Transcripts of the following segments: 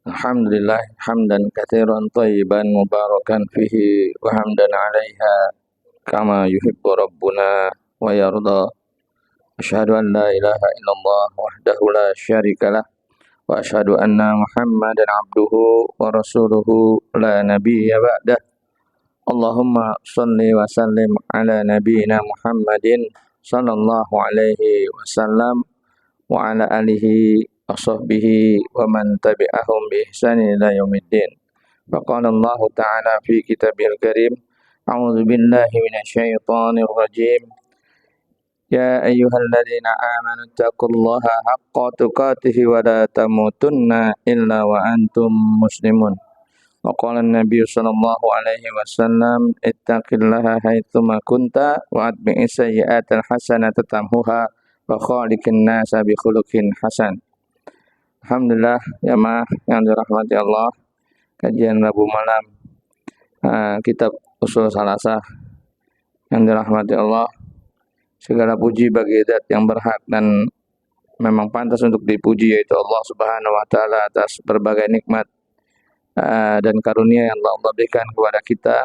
Alhamdulillah hamdan katsiran thayyiban mubarakan fihi wa hamdan 'alaiha kama yuhibbu rabbuna wa yarda. Asyhadu an la ilaha illallah wahdahu la syarikalah wa asyhadu anna Muhammadan 'abduhu wa rasuluhu la nabiyya ba'dah. Allahumma shalli wa sallim ala nabiyyina Muhammadin sallallahu alaihi wasallam wa ala alihi wa sahbihi wa man tabi'ahum bi ihsanin ila yaumiddin. Faqala Allah Ta'ala fi kitabil karim, a'udzu billahi minasyaitonir rajim. Ya ayyuhalladzina amanu taqullaha haqqa tuqatih wa la tamutunna illa wa antum muslimun. Wa qala an-nabiy sallallahu alaihi wasallam, ittaqillaha haitsuma kunta wa atbi'is sayyi'atal hasanata tamhuha wa khaliqin nasa bi khuluqin hasan. Alhamdulillah jamaah yang dirahmati Allah, kajian Rabu malam kitab Ushul Salasah yang dirahmati Allah. Segala puji bagi Zat yang berhak dan memang pantas untuk dipuji, yaitu Allah Subhanahu wa taala, atas berbagai nikmat dan karunia yang Allah berikan kepada kita.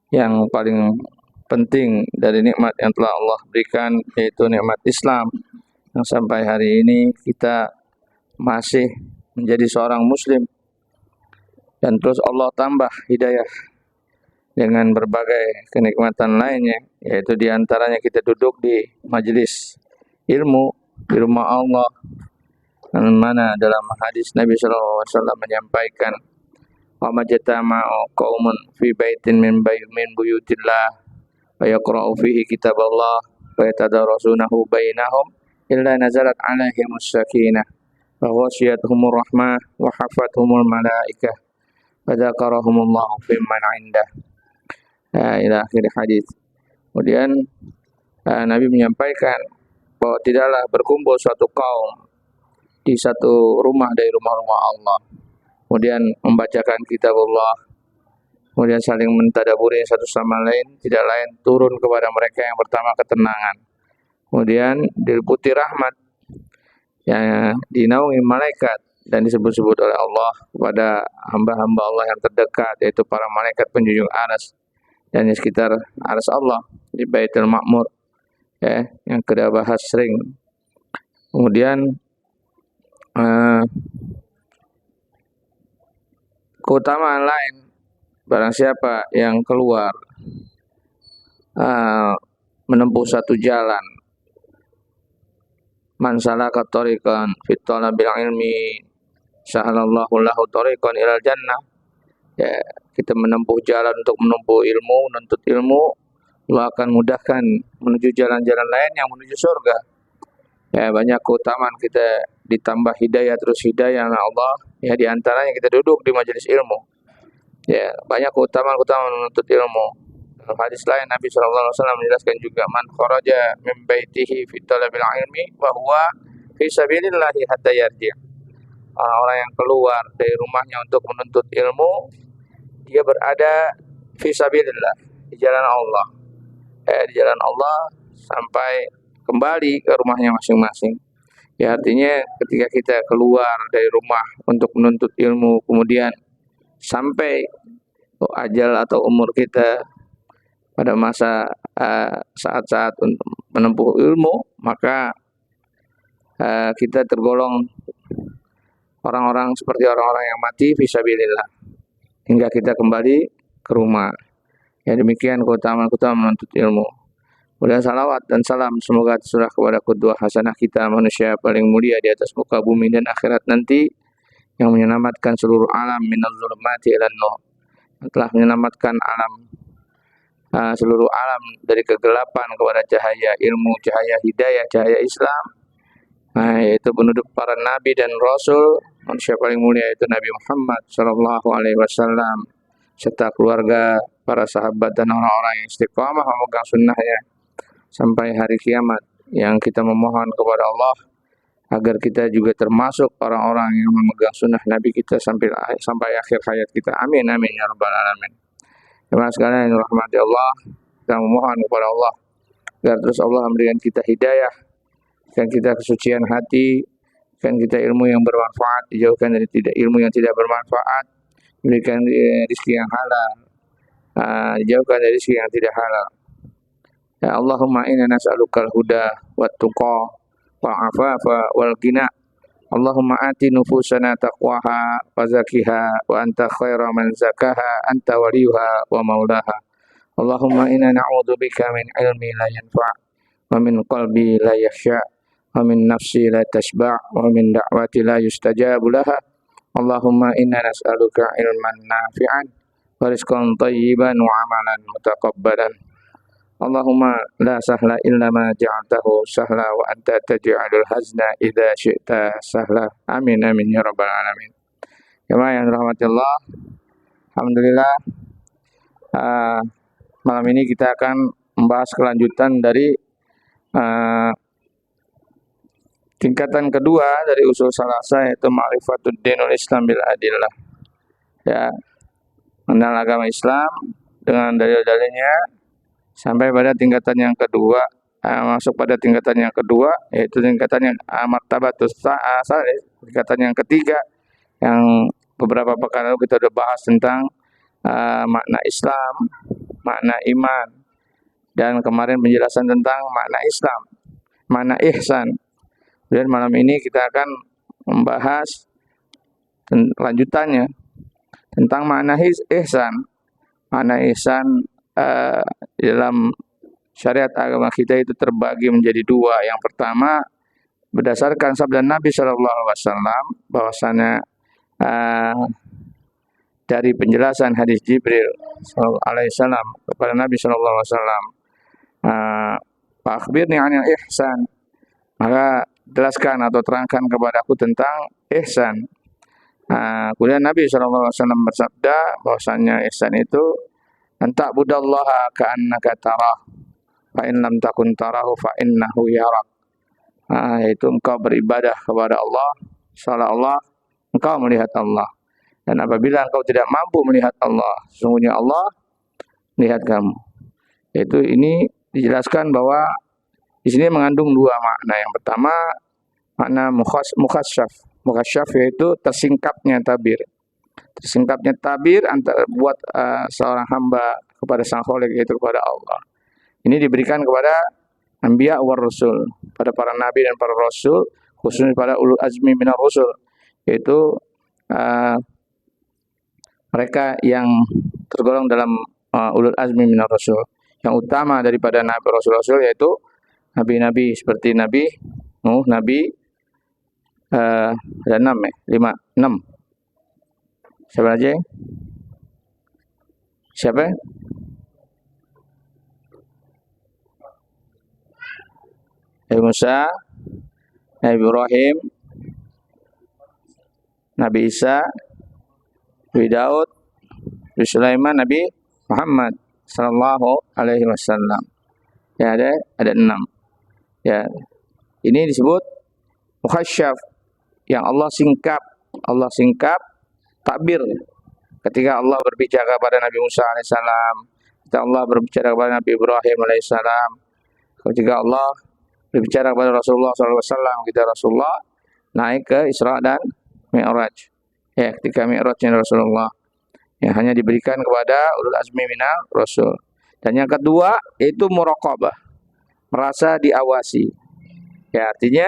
Yang paling penting dari nikmat yang telah Allah berikan yaitu nikmat Islam, yang sampai hari ini kita masih menjadi seorang muslim, dan terus Allah tambah hidayah dengan berbagai kenikmatan lainnya, yaitu diantaranya kita duduk di majelis ilmu di rumah Allah, yang mana dalam hadis Nabi SAW menyampaikan, wa majtama'u qaumun fi baitin min buyutillah wa yaqra'u fihi kitaballah wa yatadarasunahu bainahum illa nazalat 'alaihimus sakinah wa ghashiyatuhumur rahmah wa hafathumul malaikah wa dzakarahumullahu fimman 'indah. Ila akhir hadis. Kemudian Nabi menyampaikan bahwa tidaklah berkumpul suatu kaum di satu rumah dari rumah-rumah Allah, kemudian membacakan kitab Allah, kemudian saling mentadaburi satu sama lain, tidak lain turun kepada mereka yang pertama ketenangan, kemudian diliputi rahmat yang dinaungi malaikat, dan disebut-sebut oleh Allah kepada hamba-hamba Allah yang terdekat, yaitu para malaikat penjunjung aras dan di sekitar aras Allah di Baitul Ma'mur, ya, yang kita bahas sering. Kemudian keutamaan lain, barang siapa yang keluar menempuh satu jalan, man salaka thariqan fit talabil ilmi sahalallahu lahu thariqan ilal jannah, ya, kita menempuh jalan untuk menempuh ilmu, menuntut ilmu, Allah akan mudahkan menuju jalan-jalan lain yang menuju surga. Ya, banyak keutamaan kita ditambah hidayah terus hidayah oleh Allah, ya, di antaranya kita duduk di majelis ilmu. Ya, banyak keutamaan-keutamaan menuntut ilmu. Dalam hadis lain Nabi SAW menjelaskan juga, man kharaja min baitihi fi talabil ilmi wa huwa fi sabilillah hatta yarji'. Orang-orang yang keluar dari rumahnya untuk menuntut ilmu, dia berada fi sabilillah, di jalan Allah, di jalan Allah sampai kembali ke rumahnya masing-masing. Ya, artinya ketika kita keluar dari rumah untuk menuntut ilmu, kemudian sampai ajal atau umur kita pada masa saat-saat untuk menempuh ilmu, maka kita tergolong orang-orang seperti orang-orang yang mati fisabilillah hingga kita kembali ke rumah. Ya, demikian keutamaan-keutamaan menuntut ilmu. Kemudian salawat dan salam semoga tercurah kepada qudwah hasanah kita, manusia paling mulia di atas muka bumi dan akhirat nanti, yang menyelamatkan seluruh alam minaz zulumati ilan nur, telah menyelamatkan alam seluruh alam dari kegelapan kepada cahaya ilmu, cahaya hidayah, cahaya Islam, yaitu penduduk para nabi dan rasul, manusia paling mulia yaitu Nabi Muhammad sallallahu alaihi wasallam, serta keluarga, para sahabat dan orang-orang yang istiqamah memegang sunnahnya sampai hari kiamat. Yang kita memohon kepada Allah agar kita juga termasuk orang-orang yang memegang sunnah Nabi kita sampai akhir hayat kita. Amin amin ya rabbal alamin. Jemaah sekalian yang dirahmati Allah, kita memohon kepada Allah agar terus Allah memberikan kita hidayah, dan kita kesucian hati, berikan kita ilmu yang bermanfaat, dijauhkan dari ilmu yang tidak bermanfaat, berikan rezeki yang halal, dijauhkan dari rezeki yang tidak halal. Ya Allahumma inna nas'alukal huda wat tuqa wal afafa wal ghina. Allahumma ati nufusana taqwaha wa zakkiha wa anta khairu man zakaha anta waliyuha wa maulaha. Allahumma inna na'udzubika min ilmi la yanfa' wa min qalbi la yakhsha' wa min nafsi la tashba' wa min da'wati la yustajabu laha. Allahumma inna nas'aluka ilman nafi'an wa rizqan thayyiban wa amalan mutaqabbalan. Allahumma la sahla illa ma ja'altahu sahla wa anta taj'alul hazna idza syi'ta sahla. Amin amin ya rabbal alamin. Jemaah yang dirahmati Allah, alhamdulillah malam ini kita akan membahas kelanjutan dari tingkatan kedua dari usul salasa, yaitu ma'rifatud dinul Islam bil adillah. Ya, mengenal agama Islam dengan dalil-dalilnya sampai pada tingkatan yang kedua, masuk pada tingkatan yang kedua, yaitu tingkatan yang martabatus salih, tingkatan yang ketiga, yang beberapa pekan lalu kita sudah bahas tentang makna Islam, makna iman, dan kemarin penjelasan tentang makna Islam, makna ihsan. Dan malam ini kita akan membahas lanjutannya tentang makna ihsan. Makna ihsan dalam syariat agama kita itu terbagi menjadi dua. Yang pertama, berdasarkan sabda Nabi SAW, bahwasanya dari penjelasan hadis Jibril alaihissalam kepada Nabi SAW, "Akhbirni 'anil ihsan," maka jelaskan atau terangkan kepadaku tentang ihsan. Kemudian Nabi SAW bersabda bahwasanya ihsan itu anta'budallaha ka'annaka tarah fa in lam takun tarahu fa innahu yarak. Yaitu engkau beribadah kepada Allah seolah-olah engkau melihat Allah. Dan apabila engkau tidak mampu melihat Allah, sesungguhnya Allah melihat kamu. Yaitu ini dijelaskan bahwa di sini mengandung dua makna. Yang pertama, makna mukhasyaf. Mukhasyaf yaitu tersingkapnya tabir. Tersingkapnya tabir antara buat seorang hamba kepada Sang Khaliq, yaitu kepada Allah. Ini diberikan kepada anbiya war rasul, pada para nabi dan para rasul, khususnya pada ulul azmi minar rasul, yaitu mereka yang tergolong dalam ulul azmi minar rasul. Yang utama daripada nabi rasul-rasul yaitu nabi-nabi seperti Nabi Nuh, Nabi ada 6. Siapa aja? Siapa? Nabi Musa, Nabi Ibrahim, Nabi Isa, Nabi Daud, Nabi Sulaiman, Nabi Muhammad sallallahu alaihi wasallam. Ya, ada 6. Ya. Ini disebut mukhasyaf, yang Allah singkap takbir. Ketika Allah berbicara kepada Nabi Musa alaihissalam, ketika Allah berbicara kepada Nabi Ibrahim alaihissalam, ketika Allah berbicara kepada Rasulullah SAW, kita Rasulullah naik ke Isra dan Mi'raj. Ya, ketika Mi'rajnya Rasulullah yang hanya diberikan kepada ulul azmi minal rasul. Dan yang kedua itu muraqabah, merasa diawasi. Ya, artinya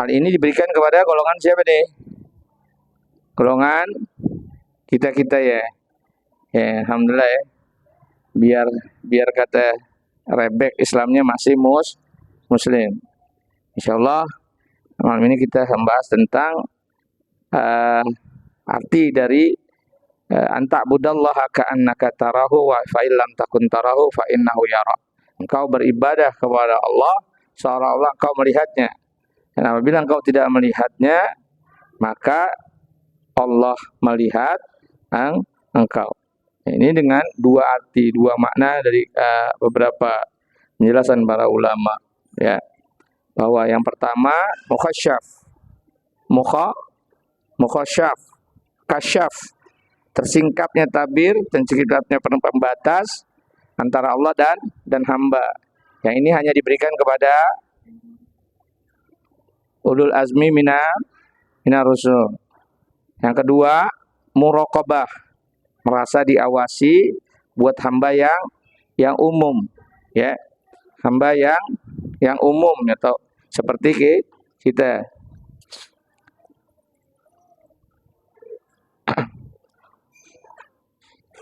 hal ini diberikan kepada golongan siapa nih? Golongan kita ya. Ya, alhamdulillah ya. Biar kata rebek Islamnya masih muslim. Insyaallah malam ini kita membahas tentang arti dari anta'budallaha ka'annaka tarahu wa fa illam takun tarahu fa innahu yara. Engkau beribadah kepada Allah seolah-olah engkau melihatnya. Dan apabila engkau tidak melihatnya, maka Allah melihat engkau. Ini dengan dua arti, dua makna dari beberapa penjelasan para ulama, ya. Bahwa yang pertama mukhasyaf, kasyaf, tersingkapnya tabir, tersingkapnya pembatas antara Allah dan hamba. Yang ini hanya diberikan kepada ulul azmi minar rusul. Yang kedua, muraqabah, merasa diawasi buat hamba yang umum, ya. Hamba yang umum atau seperti kita.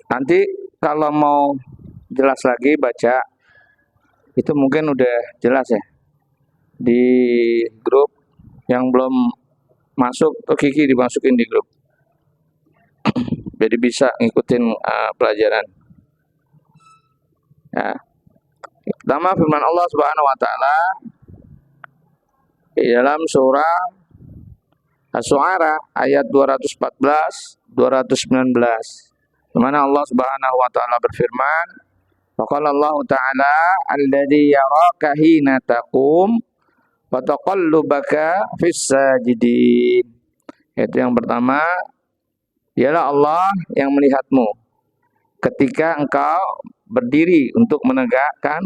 Nanti kalau mau jelas lagi baca, itu mungkin udah jelas ya. Di grup yang belum masuk, Kiki dimasukin di grup. Jadi bisa ngikutin pelajaran. Ya. Pertama firman Allah Subhanahu wa taala di dalam surah Asy-Syu'ara ayat 214 219. Di mana Allah Subhanahu wa taala berfirman, wa qala Allah taala alladzi yaraka hina taqum wa taqallubaka fis sajidin. Itu yang pertama, ialah Allah yang melihatmu ketika engkau berdiri untuk menegakkan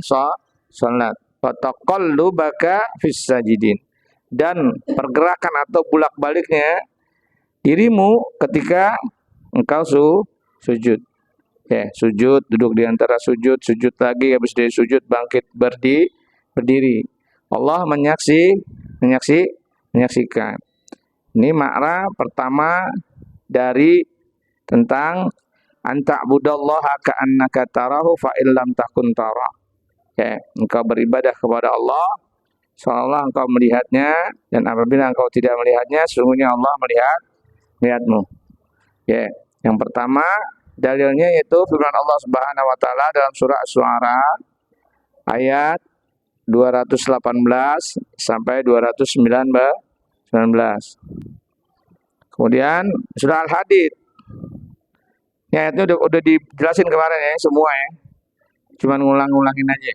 salat. Wa taqallubaka fis sajidin. Dan pergerakan atau bolak-baliknya dirimu ketika engkau sujud. Ya, sujud, duduk di antara sujud, sujud lagi, habis dari sujud bangkit berdiri. Allah menyaksikan. Ini makna pertama dari tentang anta'budallaha ka'annaka tarahu fa illam takun tara. Ya, engkau beribadah kepada Allah seolah engkau melihatnya, dan apabila engkau tidak melihatnya, sesungguhnya Allah melihatmu. Ya, yang pertama dalilnya yaitu firman Allah Subhanahu wa taala dalam surah Asy-Syu'ara ayat 218 sampai 219. Kemudian surah Al-Hadid. Ya, itu udah dijelasin kemarin ya semua ya. Cuman ngulang-ngulangin aja.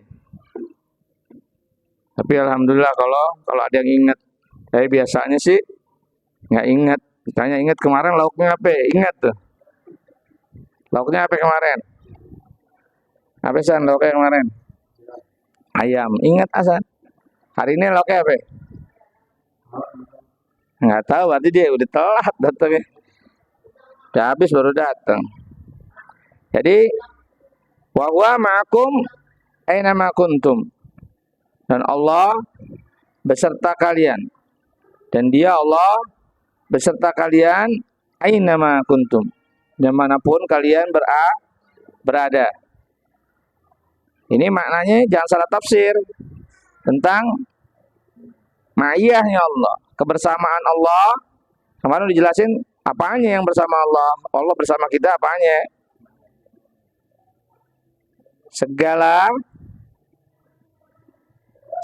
Tapi alhamdulillah kalau ada yang ingat. Saya biasanya sih nggak ingat. Ditanya ingat kemarin lauknya apa? Ingat tuh. Lauknya apa kemarin? Apa San lauknya kemarin? Ayam. Ingat Hasan. Hari ini lauknya apa? Nggak tahu, berarti dia udah telat datangnya. Udah habis baru datang. Jadi wa huwa ma'akum aina ma kuntum. Dan Allah beserta kalian. Dan dia Allah beserta kalian aina ma kuntum. Dimanapun kalian berada. Ini maknanya jangan salah tafsir tentang ma'iyahnya Allah, kebersamaan Allah. Kemarin dijelasin apanya yang bersama Allah. Allah bersama kita apanya? Segala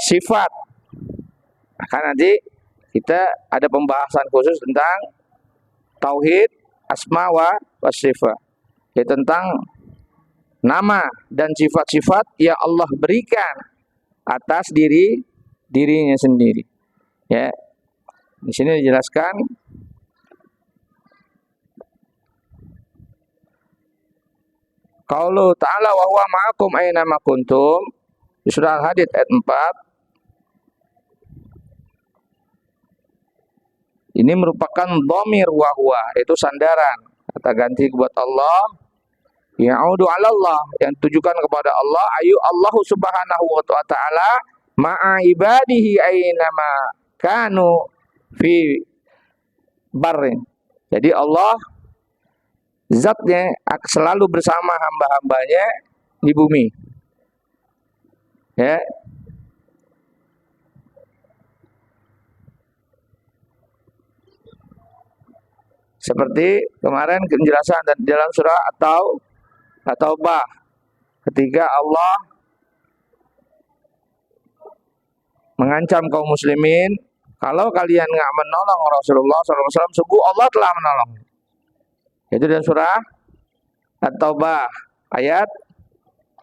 sifat. Akan nanti kita ada pembahasan khusus tentang tauhid asma wa sifat. Ya, tentang nama dan sifat-sifat yang Allah berikan atas dirinya sendiri. Ya. Di sini dijelaskan qaulu ta'ala wa huwa ma'akum aina ma kuntum. Di surah Al-Hadid ayat 4. Ini merupakan dhamir wa huwa, itu sandaran. Kata ganti buat Allah. Ya'udu 'ala Allah, yang tujukan kepada Allah, ayu Allahu subhanahu wa ta'ala ma'a ibadihi aina ma kanu fi barrin. Jadi Allah zatnya selalu bersama hamba-hambanya di bumi. Ya. Seperti kemarin penjelasan dan dalam surah At-Taubah ketika Allah mengancam kaum muslimin, kalau kalian nggak menolong Rasulullah SAW, sungguh Allah telah menolong. Itu dalam surah At-Taubah ayat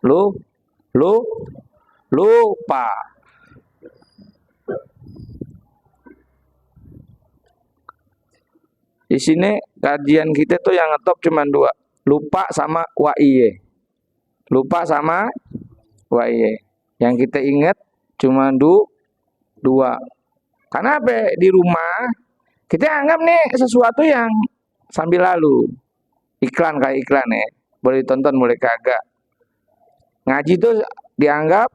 lupa. Di sini kajian kita tuh yang ngetop cuma 2, lupa sama wa'iye. Lupa sama wa'iye. Yang kita ingat cuma 2. Karena apa? Di rumah kita anggap nih sesuatu yang sambil lalu. Iklan kayak iklan ya. Boleh ditonton, boleh kagak. Ngaji tuh dianggap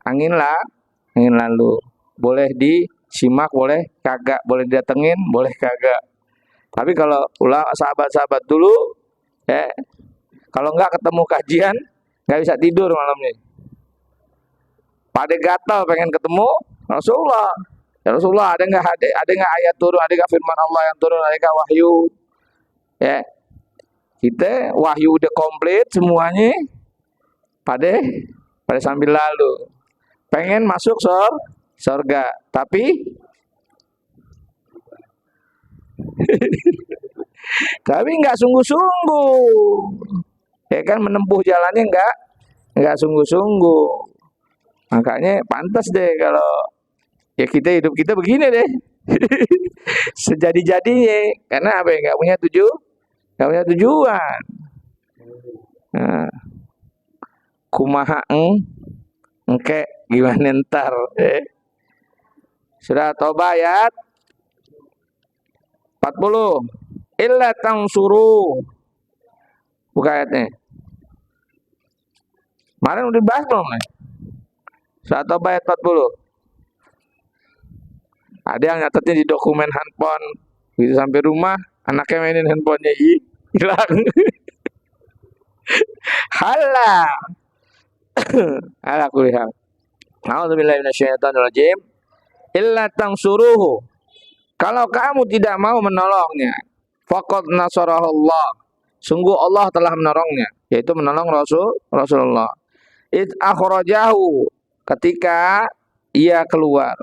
angin lalu. Boleh disimak, boleh kagak. Boleh didatengin, boleh kagak. Tapi kalau sahabat-sahabat dulu, ya, kalau nggak ketemu kajian, nggak bisa tidur malamnya. Pada gatal pengen ketemu Rasulullah. Ya Rasulullah, ada nggak ayat turun, ada nggak firman Allah yang turun, ada nggak wahyu? Ya, kita wahyu udah komplit semuanya, pada sambil lalu. Pengen masuk surga, tapi nggak sungguh-sungguh. Ya kan, menempuh jalannya nggak sungguh-sungguh. Makanya pantas deh kalau ya kita hidup kita begini deh. Sejadi-jadinya, karena apa ya, nggak punya tujuan. Nah, kumaha engke gimana ntar, Surah Taubah ayat 40. Illa tansuru. Buka ayatnya. Kemarin udah dibahas belum nih? Surah Taubah ayat 40. Ada yang nyatetnya di dokumen handphone. Begitu sampai rumah, anaknya mainin handphonenya, hilang. Halah. Ala kulihal. A'udzubillahi minasyaitonirrajim. Illa tansuruhu. Kalau kamu tidak mau menolongnya, faqad nasarahullah. Sungguh Allah telah menolongnya, yaitu menolong Rasulullah. Id akhrajahu, ketika ia keluar.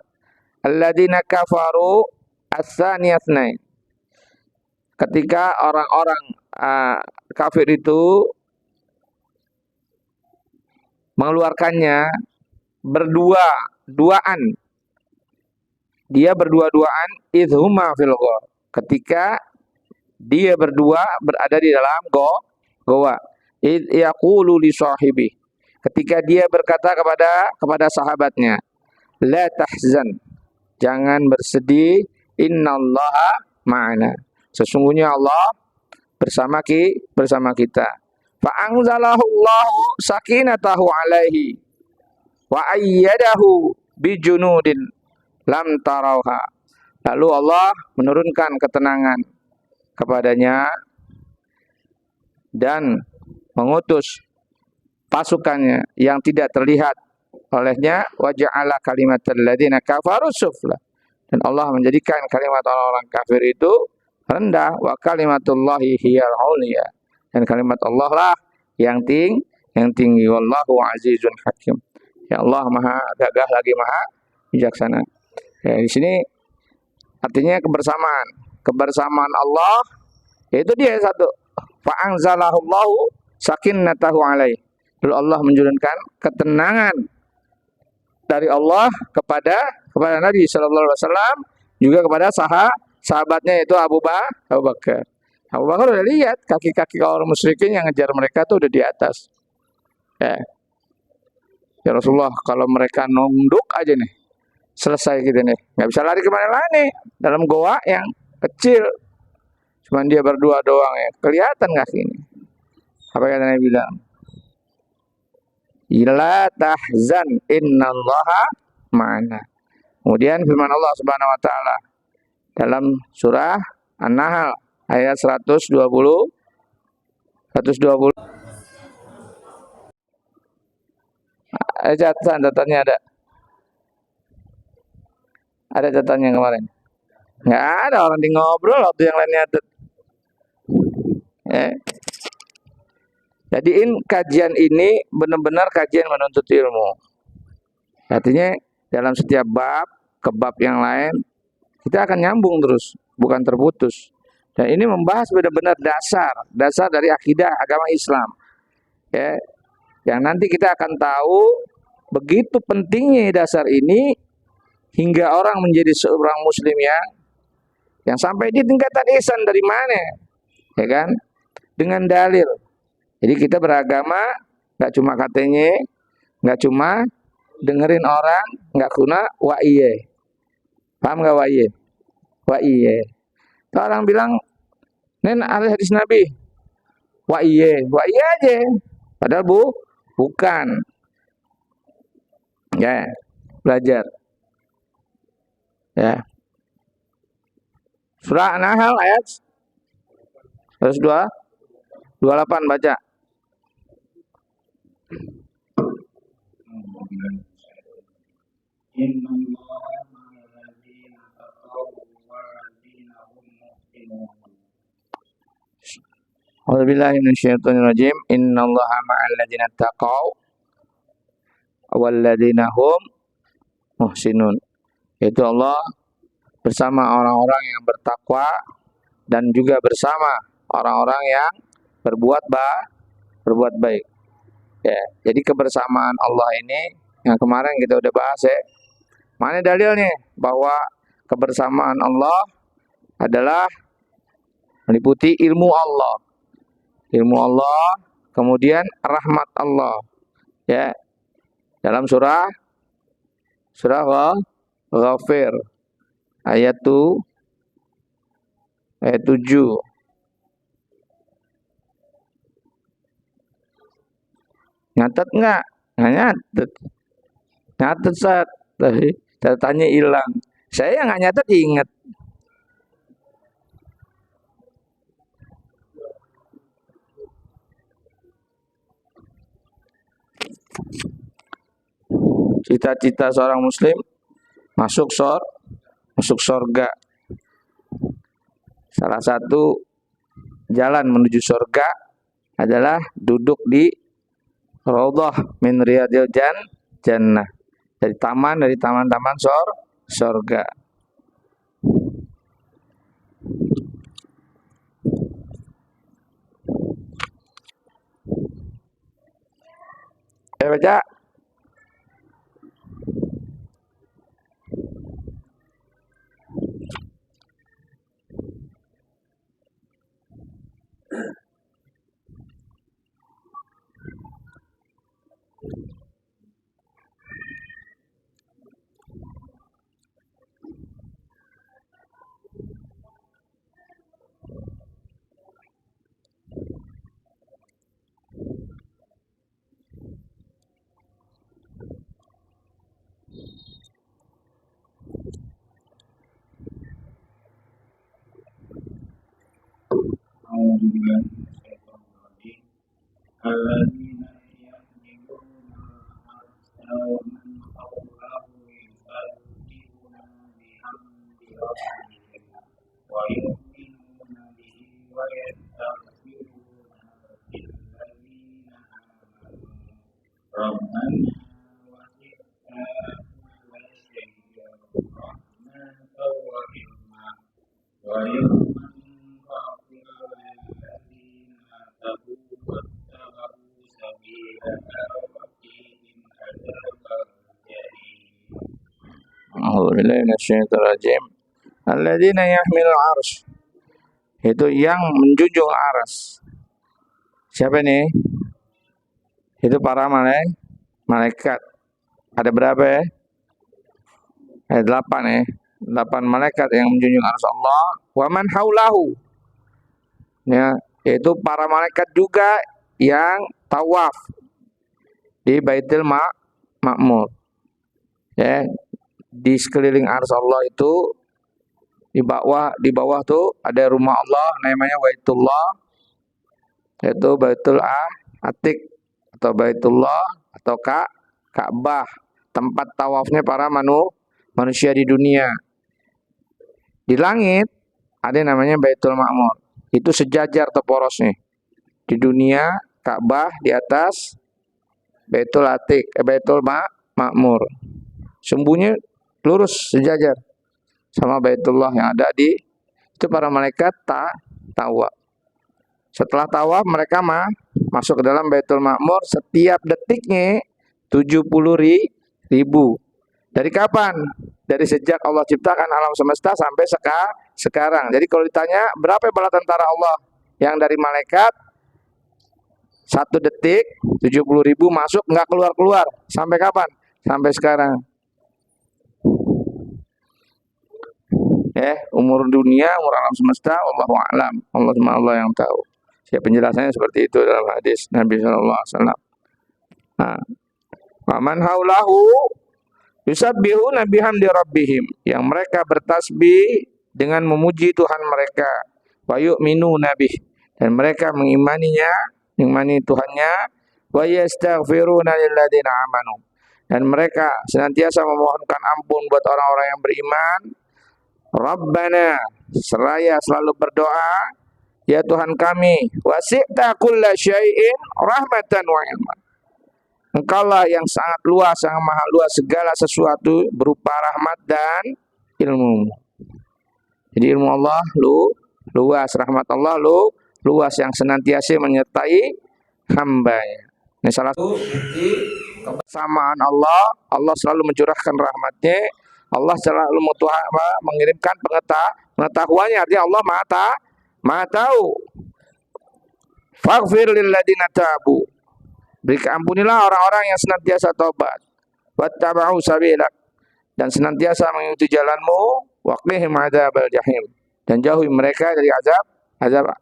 Alladzina kafaru as-saniyasnain. Ketika orang-orang kafir itu mengeluarkannya duaan. Dia berdua-duaan, idhuma fil ghor. Ketika dia berdua berada di dalam goa. Id yaqulu li sahibi. Ketika dia berkata kepada sahabatnya, la tahzan. Jangan bersedih, innallaha ma'ana. Sesungguhnya Allah bersama kita. Fa anzalahu Allahu sakinatahu alaihi wa ayyadahu bijunudin lam tarauha. Lalu Allah menurunkan ketenangan kepadanya dan mengutus pasukannya yang tidak terlihat olehnya, wa ja'ala kalimatal ladzina kafaru sufla. Dan Allah menjadikan kalimat orang-orang kafir itu rendah, wa kalimatullahi hiyal uliya. Dan kalimat Allah lah yang tinggi. Wallahu azizun hakim. Ya Allah maha gagah lagi maha bijaksana. Ya, di sini artinya kebersamaan Allah, yaitu dia satu. Fa anzalahullahu sakinatahu alaihi. Lalu Allah menurunkan ketenangan dari Allah kepada Nabi sallallahu alaihi wasallam, juga kepada sahabatnya, yaitu Abu Bakar. Abu Bakar udah lihat kaki-kaki orang musyrikin yang ngejar mereka tuh udah di atas. Ya Rasulullah, kalau mereka nunduk aja nih, selesai gitu nih, nggak bisa lari kemana-mana nih, dalam goa yang kecil, cuman dia berdua doang ya, kelihatan kakinya. Apa kata Nabi bilang? Ila tahzan innallaha ma'ana. Kemudian firman Allah Subhanahu wa taala dalam surah An-Nahl ayat 120. Catatannya ada catatannya kemarin. Nggak ada, orang di ngobrol waktu yang lainnya. Jadi kajian ini benar-benar kajian menuntut ilmu. Artinya dalam setiap bab ke bab yang lain kita akan nyambung terus, bukan terputus. Dan ini membahas benar-benar dasar dari akidah agama Islam. Ya, yang nanti kita akan tahu begitu pentingnya dasar ini hingga orang menjadi seorang muslim yang sampai di tingkatan ihsan dari mana? Ya kan? Dengan dalil. Jadi kita beragama nggak cuma katanya, nggak cuma dengerin orang, nggak guna wa iye. Paham nggak wa iya? Wa iya. Orang bilang, nen ada hadis Nabi. Wa iya aja. Padahal bukan. Ya, belajar. Ya. Surah An-Nahl ayat 102, 28 baca. A'udzubillahi minasyaitonirrajim. Innallaha ma'al ladzina taqaw wal ladzina hum muhsinun. Itu Allah bersama orang-orang yang bertakwa dan juga bersama orang-orang yang berbuat baik. Ya, jadi kebersamaan Allah ini yang kemarin kita udah bahas ya. Mana dalilnya bahwa kebersamaan Allah adalah meliputi ilmu Allah. Ilmu Allah, kemudian rahmat Allah. Ya. Dalam surah Ghafir ayat 7. Nyatet enggak? Nggak nyatet. Nyatet saat tanya hilang. Saya nggak nyatet ingat. Cita-cita seorang muslim masuk surga. Salah satu jalan menuju surga adalah duduk di raudhah min riyadil jannah. Dari taman-taman surga. Baca. A'udzubillahi minasyaitonirrajim. Alladzina yahmilul arsy. Itu yang menjunjung aras. Siapa nih? Itu para malaikat. Ada berapa ya? Ada 8 ya. 8 malaikat yang menjunjung aras Allah. Wa man haulahu. Ya, yaitu para malaikat juga yang tawaf di Baitul Ma'mur. Ya, di sekeliling arsy Allah itu di bawah tuh ada rumah Allah namanya Baitullah, yaitu Baitul Atiq atau Baitullah atau Ka'bah, tempat tawafnya para manusia di dunia. Di langit ada yang namanya Baitul Ma'mur. Itu sejajar atau poros nih. Di dunia Ka'bah, di atas Baitul Atiq, Baitul Ma'mur. Sembunyi lurus sejajar sama Baitullah yang ada di itu para malaikat tawaf. Setelah tawaf mereka masuk ke dalam Baitul Ma'mur setiap detiknya 70.000. Dari kapan? Dari sejak Allah ciptakan alam semesta sampai sekarang. Jadi kalau ditanya berapa bala tentara Allah yang dari malaikat, 1 detik 70.000 masuk nggak keluar. Sampai kapan? Sampai sekarang. Umur dunia, umur alam semesta, Allahu a'lam. Allah yang tahu. Ya, penjelasannya seperti itu dalam hadis Nabi sallallahu alaihi wasallam. Nah, wa man haulahu yusabbihuna bihamdi rabbihim, yang mereka bertasbih dengan memuji Tuhan mereka, wa yu'minuna bih, dan mereka mengimani Tuhannya, wa yastaghfiruna lilladzina amanu, dan mereka senantiasa memohonkan ampun buat orang-orang yang beriman. Rabbana, seraya selalu berdoa, ya Tuhan kami, wasi'ta kulla syai'in rahmatan wa ilma, Engkaulah yang sangat luas, sangat maha luas segala sesuatu berupa rahmat dan ilmu. Jadi ilmu Allah luas, rahmat Allah luas, yang senantiasa menyertai hambanya. Ini salah satu kebersamaan Allah. Allah selalu mencurahkan rahmatnya. Allah selalu mengirimkan pengetahuannya. Artinya Allah maha tahu. Faghfir lilladzina tabu, beri ampunilah orang-orang yang senantiasa taubat. Wattaba'u sabilak, dan senantiasa mengikuti jalanmu. Waqihim adzabal jahim, dan jauhi mereka dari azab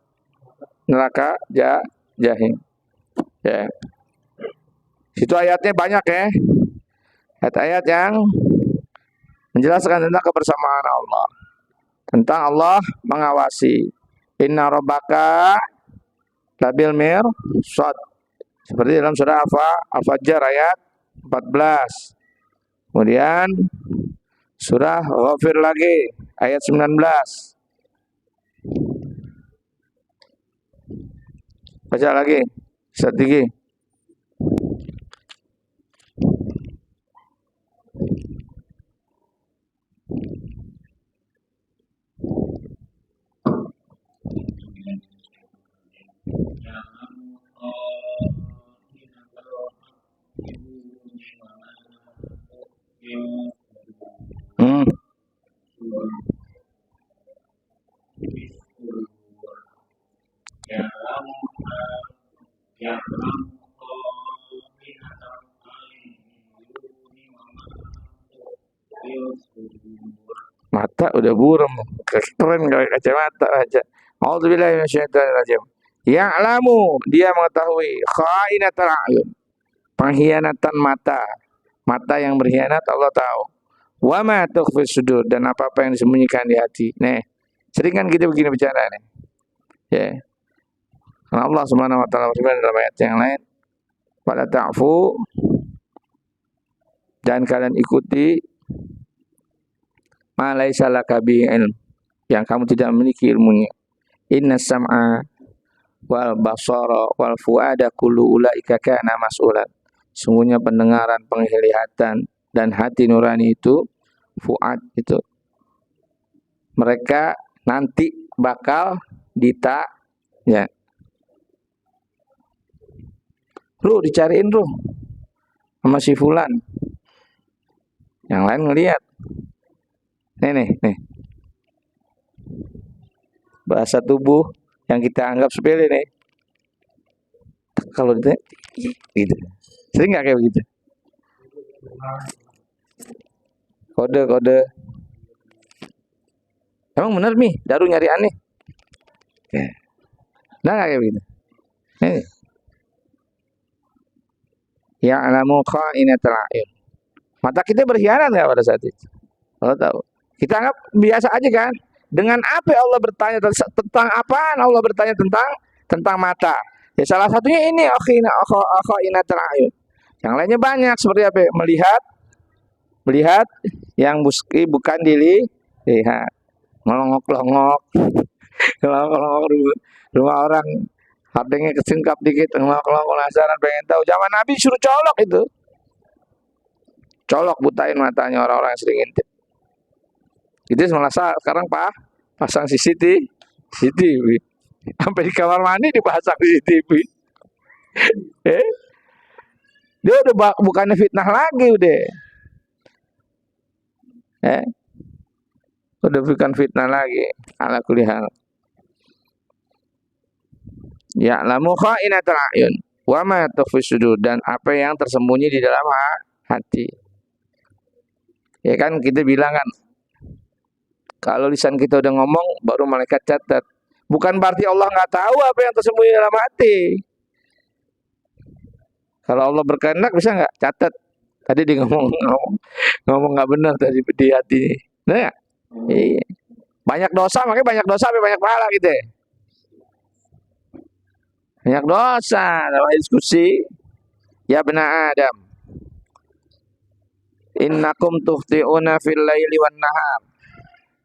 neraka jahim. Ya. Situ ayatnya banyak ya. Ayat-ayat yang menjelaskan tentang kebersamaan Allah. Tentang Allah mengawasi. Inna rabbaka labil mirsad, seperti dalam surah Al-Fajr ayat 14. Kemudian surah Ghafir lagi ayat 19. Baca lagi strategi. Mata udah buram, keren kalau kacamata aja. A'udzubillahi minasyaitonirrajim. Ya'lamu, dia mengetahui kha'inatal a'yun, pengkhianatan mata yang berkhianat Allah tahu. Wa ma tukhfis sudur, dan apa-apa yang disembunyikan di hati. Nih, sering kan kita begini bicara nih. Ya. Karena Allah Subhanahu wa taala berfirman dalam ayat yang lain, "Wala ta'fu", dan kalian ikuti ma laisa laka bi ilm, yang kamu tidak memiliki ilmunya. Inna sam'a wal basara wal fuada kullu ulaika kana mas'ulan. Sungguhnya pendengaran, penglihatan, dan hati nurani itu, fuad itu, mereka nanti bakal ditanya. Lu dicariin lu sama si fulan, yang lain ngelihat. Nih. Bahasa tubuh yang kita anggap sepele nih. Kalau ditanya, gitu. Sering nggak kayak begitu? Kode. Emang bener nih, Daru nyari aneh. Nah nggak kayak begitu? Nih. Ya'lamu kha'inatal a'yun. Mata kita berkhianat nggak pada saat itu? Allah tahu. Kita anggap biasa aja kan? Dengan apa Allah bertanya tentang apaan? Allah bertanya tentang mata. Ya salah satunya ini kha'inatul a'yun. Yang lainnya banyak, seperti apa? Melihat yang bukan dilihat. Melongok-longok. Melongok-longok rumah orang. HP-nya kesingkap dikit, melongok-longok, penasaran pengen tahu. Zaman Nabi suruh colok itu. Colok, butain matanya orang-orang yang sering intip. Itu malah sekarang pasang CCTV. Sampai di kamar mandi dipasang CCTV. Dia udah bukannya fitnah lagi udah. Udah bukan fitnah lagi. Ala kulli hal. Ya'lamu kha'inatal a'yun wa ma tukhfis sudur, dan apa yang tersembunyi di dalam hati. Ya kan kita bilang kan, Kalau lisan kita udah ngomong, baru malaikat catat. Bukan berarti Allah nggak tahu apa yang tersembunyi dalam hati. Kalau Allah berkehendak bisa nggak catat? Tadi dia ngomong nggak benar tadi di hati. Nah, iya. Banyak dosa, makanya banyak dosa tapi banyak pahala gitu. Banyak dosa dalam diskusi. Ya benar Adam. Innakum tukhti'una fil laili wan nahar.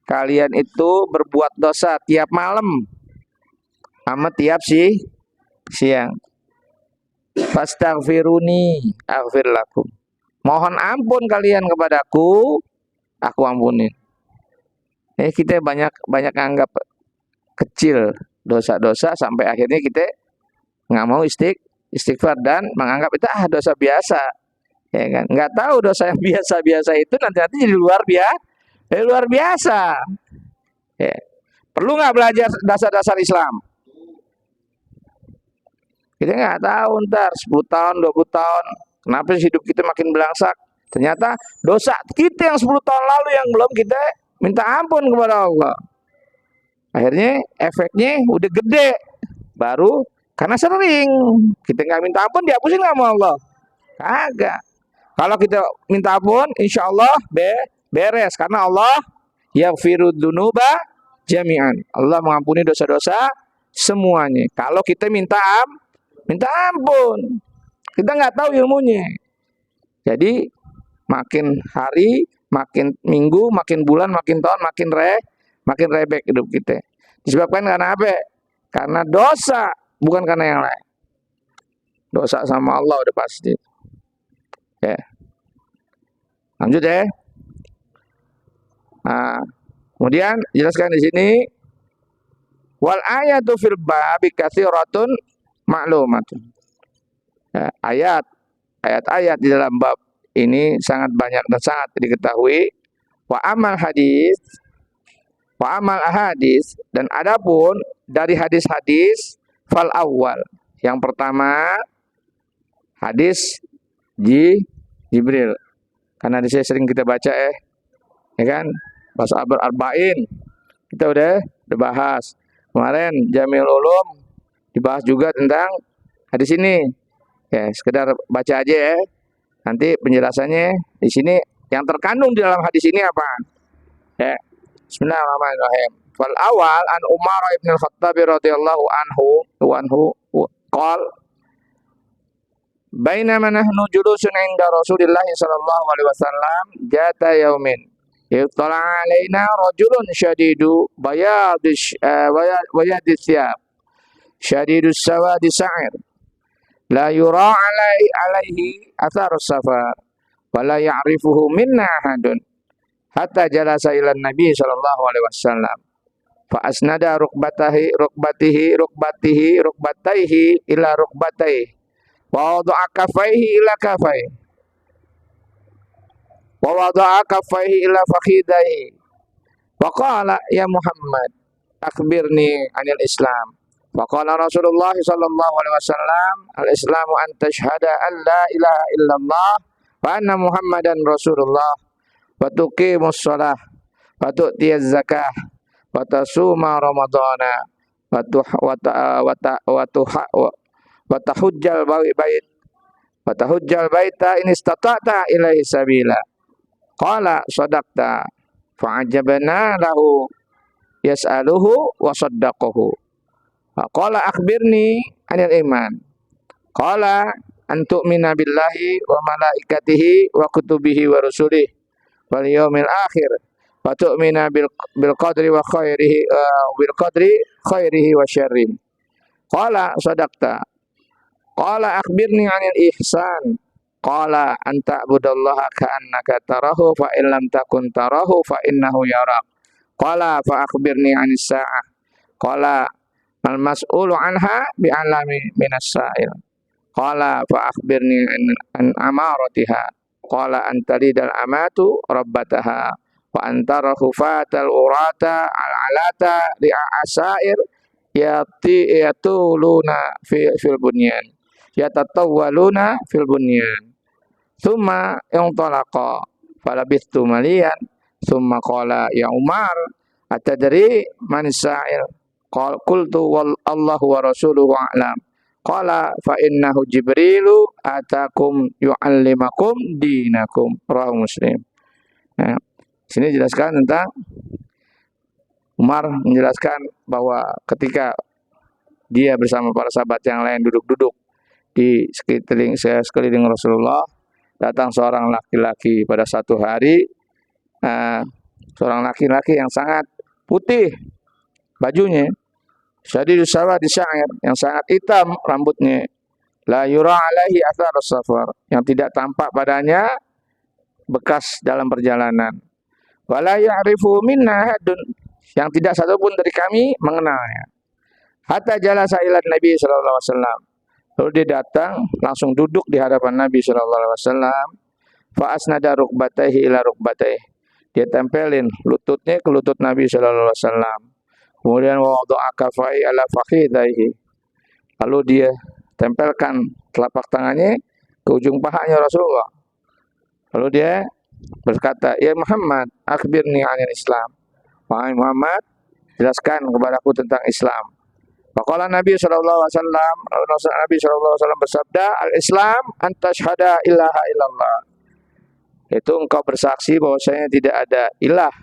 Kalian itu berbuat dosa tiap malam sama tiap siang. Fastaghfiruni aghfir lakum. Mohon ampun kalian kepadaku, aku ampunin. Kita banyak anggap kecil dosa-dosa sampai akhirnya kita nggak mau istighfar dan menganggap itu dosa biasa. Ya kan? Nggak tahu dosa yang biasa-biasa itu nanti jadi luar biasa. Ya. Perlu nggak belajar dasar-dasar Islam? Kita nggak tahu ntar 10 tahun, 20 tahun. Kenapa hidup kita makin belangsak? Ternyata dosa kita yang 10 tahun lalu yang belum kita minta ampun kepada Allah. Akhirnya efeknya udah gede. Baru karena sering kita nggak minta ampun, dihapusin nggak sama Allah? Kagak. Kalau kita minta ampun, insya Allah beres. Karena Allah yaghfirud dzunuba jami'an. Allah mengampuni dosa-dosa semuanya. Kalau kita minta ampun, kita nggak tahu ilmunya. Jadi makin hari, makin minggu, makin bulan, makin tahun, makin rebek hidup kita. Disebabkan karena apa? Karena dosa, bukan karena yang lain. Dosa sama Allah udah pasti. Ya. Lanjut ya. Nah, kemudian jelaskan di sini wal ayatu fil babi katsiratun ma'lumatun. Ya, ayat-ayat di dalam bab ini sangat banyak dan sangat diketahui. Wa amal ahadis, dan adapun dari hadis-hadis fal awal. Yang pertama hadis Jibril. Karena di sini sering kita baca ya kan? Bahasa arba'in. Kita udah bahas. Kemarin Jamil Ulum dibahas juga tentang hadis ini. Ya, sekedar baca aja ya. Nanti penjelasannya di sini yang terkandung di dalam hadis ini apa? Ya. Bismillahirrahmanirrahim. Fal awal an Umar ibn al-Khattab radhiyallahu anhu qol bainama nahnu julusun 'inda Rasulillah sallallahu alaihi wasallam jata yaumin ittala 'alaina rajulun syadidu bayadis thiyab syadidus sawadi sa'ir la yura alaihi atharus safar wa la ya'rifuhu minna ahadun hatta jalasa ila nabi sallallahu alaihi wasallam fa asnada rukbataihi ila rukbataihi wa wada'a kaffaihi ila kaffaihi wa wada'a kaffaihi ila fakhidaihi wa qala ya Muhammad akhbirni anil Islam. Wa qala Rasulullah sallallahu alaihi wasallam al-islamu an tashhada an la ilaha illallah wa anna Muhammadan Rasulullah wa tuqimus shalah wa tu'tiyaz zakah wa tasuma ramadhana wa tahujjal baita in istata'ta ilaihi sabila. Qala sadaqta fa'ajabna lahu yas'aluhu wa saddaqahu. Qala akhbirni anil iman. Qala an tu'mina billahi wa malaikatihi wa kutubihi wa rusulihi wal yaumil akhir wa tu'mina bil qadri wa khairihi wa syarrihi. Qala sadaqta. Qala akhbirni anil ihsan. Qala an ta'budallaha ka'annaka tarahu fa in lam takun tarahu fa innahu yarak. Qala fa akhbirni anis sa'ah. Qala al mas'ulu anha bi'alami minas sa'il. Qala fa akhbirni an amaratiha. Qala an talidal amatu rabbataha wa antara khufatal urata al alata li'asair yatuluna fil bunyan yatatawwaluna fil bunyan thumma yantalaqa falabithtu maliyan thumma qala ya Umar Atadri man sa'il? Qultu Allahu wa rasuluhu a'lam. Qala fa innahu Jibrilu atakum yu'allimakum dinakum. Rawahu Muslim. Nah, sini jelaskan tentang Umar menjelaskan bahwa ketika dia bersama para sahabat yang lain duduk-duduk di sekeliling Rasulullah, datang seorang laki-laki pada satu hari, seorang laki-laki yang sangat putih bajunya, syadidus sawadi sya'ir, yang sangat hitam rambutnya, la yura alaihi athar safar, yang tidak tampak padanya bekas dalam perjalanan, wala ya'rifu minna hadun, yang tidak satupun dari kami mengenalnya. Hatta jalasa ila Nabi sallallahu alaihi wasallam, lalu dia datang langsung duduk di hadapan Nabi sallallahu alaihi wasallam. Fa asnada rukbatayhi ila rukbatayhi, dia tempelin lututnya ke lutut Nabi sallallahu alaihi wasallam. Kemudian wada'a kafai ala fakhidaihi, lalu dia tempelkan telapak tangannya ke ujung pahanya Rasulullah. Lalu dia berkata, ya Muhammad, akhbirni 'anil Islam. Wahai Muhammad, jelaskan kepadaku tentang Islam. Faqala Nabi sallallahu alaihi wasallam, Nabi sallallahu alaihi wasallam bersabda, al-Islam antashhada ilaha illallah. Itu engkau bersaksi bahwasanya tidak ada ilah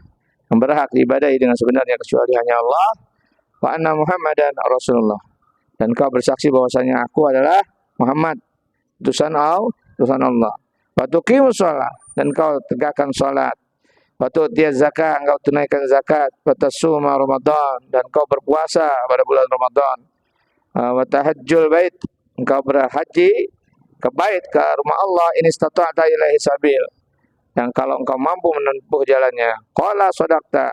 yang berhak diibadahi dengan sebenarnya kecuali hanya Allah, wa anna Muhammadan Rasulullah, dan engkau bersaksi bahwasanya aku adalah Muhammad, utusan Allah. Wa tuqimus shalah, dan engkau tegakkan salat. Wa tu'tiyaz zakat, engkau tunaikan zakat. Wa tasuma Ramadan, dan engkau berpuasa pada bulan Ramadan. Wa tahajjul bait, engkau berhaji ke bait, ke rumah Allah, in istata'ta ilaihi sabil, yang kalau engkau mampu menempuh jalannya. Qala shadaqta,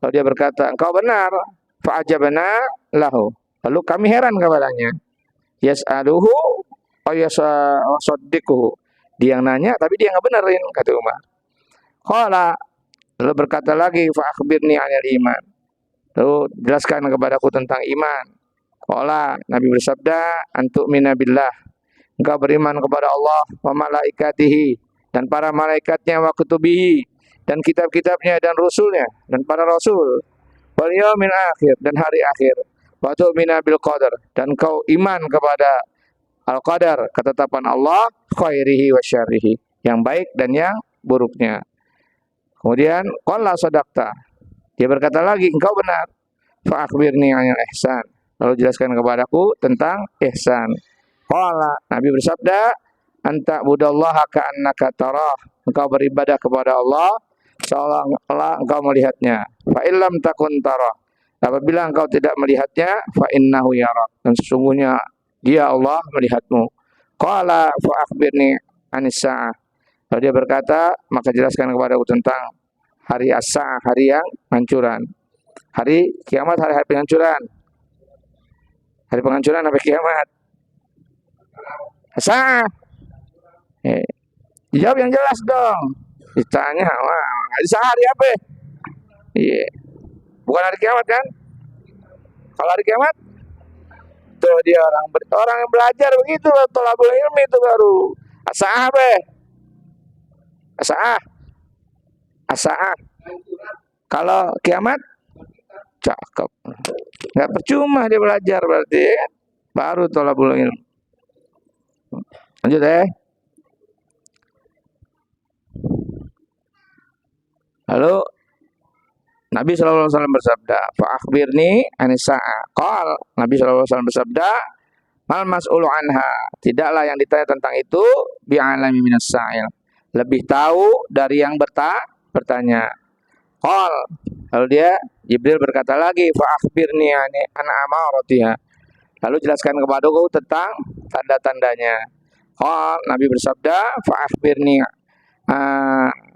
lalu dia berkata, engkau benar. Fa'ajabna lahu, lalu kami heran kepadanya. Yas'aluhu wa yasaddiquhu, dia yang nanya tapi dia nggak benerin, kata Umar. Qala, lalu berkata lagi, fa akhbirni 'anil iman, lalu jelaskan kepadaku tentang iman. Qala, Nabi bersabda, antu'mina billah, engkau beriman kepada Allah, wa malaikatihi, dan para malaikatnya, wa kutubihi, dan kitab-kitabnya, dan rasulnya, dan para rasul, wal yaumil akhir, dan hari akhir, wa tu'mina bil qadar, dan kau iman kepada al-qadar, ketetapan Allah, khairihi wa syarrihi, yang baik dan yang buruknya. Kemudian qala sadaqta, dia berkata lagi, engkau benar. Fa akhbirni 'anil ihsan, lalu jelaskan kepadaku tentang ihsan. Qala, Nabi bersabda, anta budallaha ka'annaka tarah, engkau beribadah kepada Allah seolah-olah engkau melihatnya. Fa illam takun tarah, apabila engkau tidak melihatnya, fa innahu yarak, dan sesungguhnya dia Allah melihatmu. Qala fa akhbirni 'anis sa'ah, lalu dia berkata, maka jelaskan kepadaku tentang hari as-sa'ah, hari yang penghancuran. Hari kiamat, hari penghancuran. Hari penghancuran sampai kiamat. As-sa'ah. Jawab yang jelas dong. Ditanya, wah, hari sehari apa? Iya. Bukan hari kiamat kan? Kalau hari kiamat, tuh dia orang yang belajar begitu, thalabul ilmi itu baru. As-sa'ah apa? As-sa'ah. As-sa'ah. Kalau kiamat, cakep. Enggak percuma dia belajar berarti ya. Baru thalabul ilmi. Lanjut ya. Lalu Nabi sallallahu alaihi wasallam bersabda, fa akhbirni 'anis sa'ah. Qal, Nabi sallallahu alaihi wasallam bersabda, mal mas'ulu anha, tidaklah yang ditanya tentang itu bi'alami minas sa'il, lebih tahu dari yang bertanya. Qal, lalu dia Jibril berkata lagi, fa akhbirni an amaratiha, lalu jelaskan kepadaku tentang tanda-tandanya. Qal, Nabi bersabda, fa akhbirni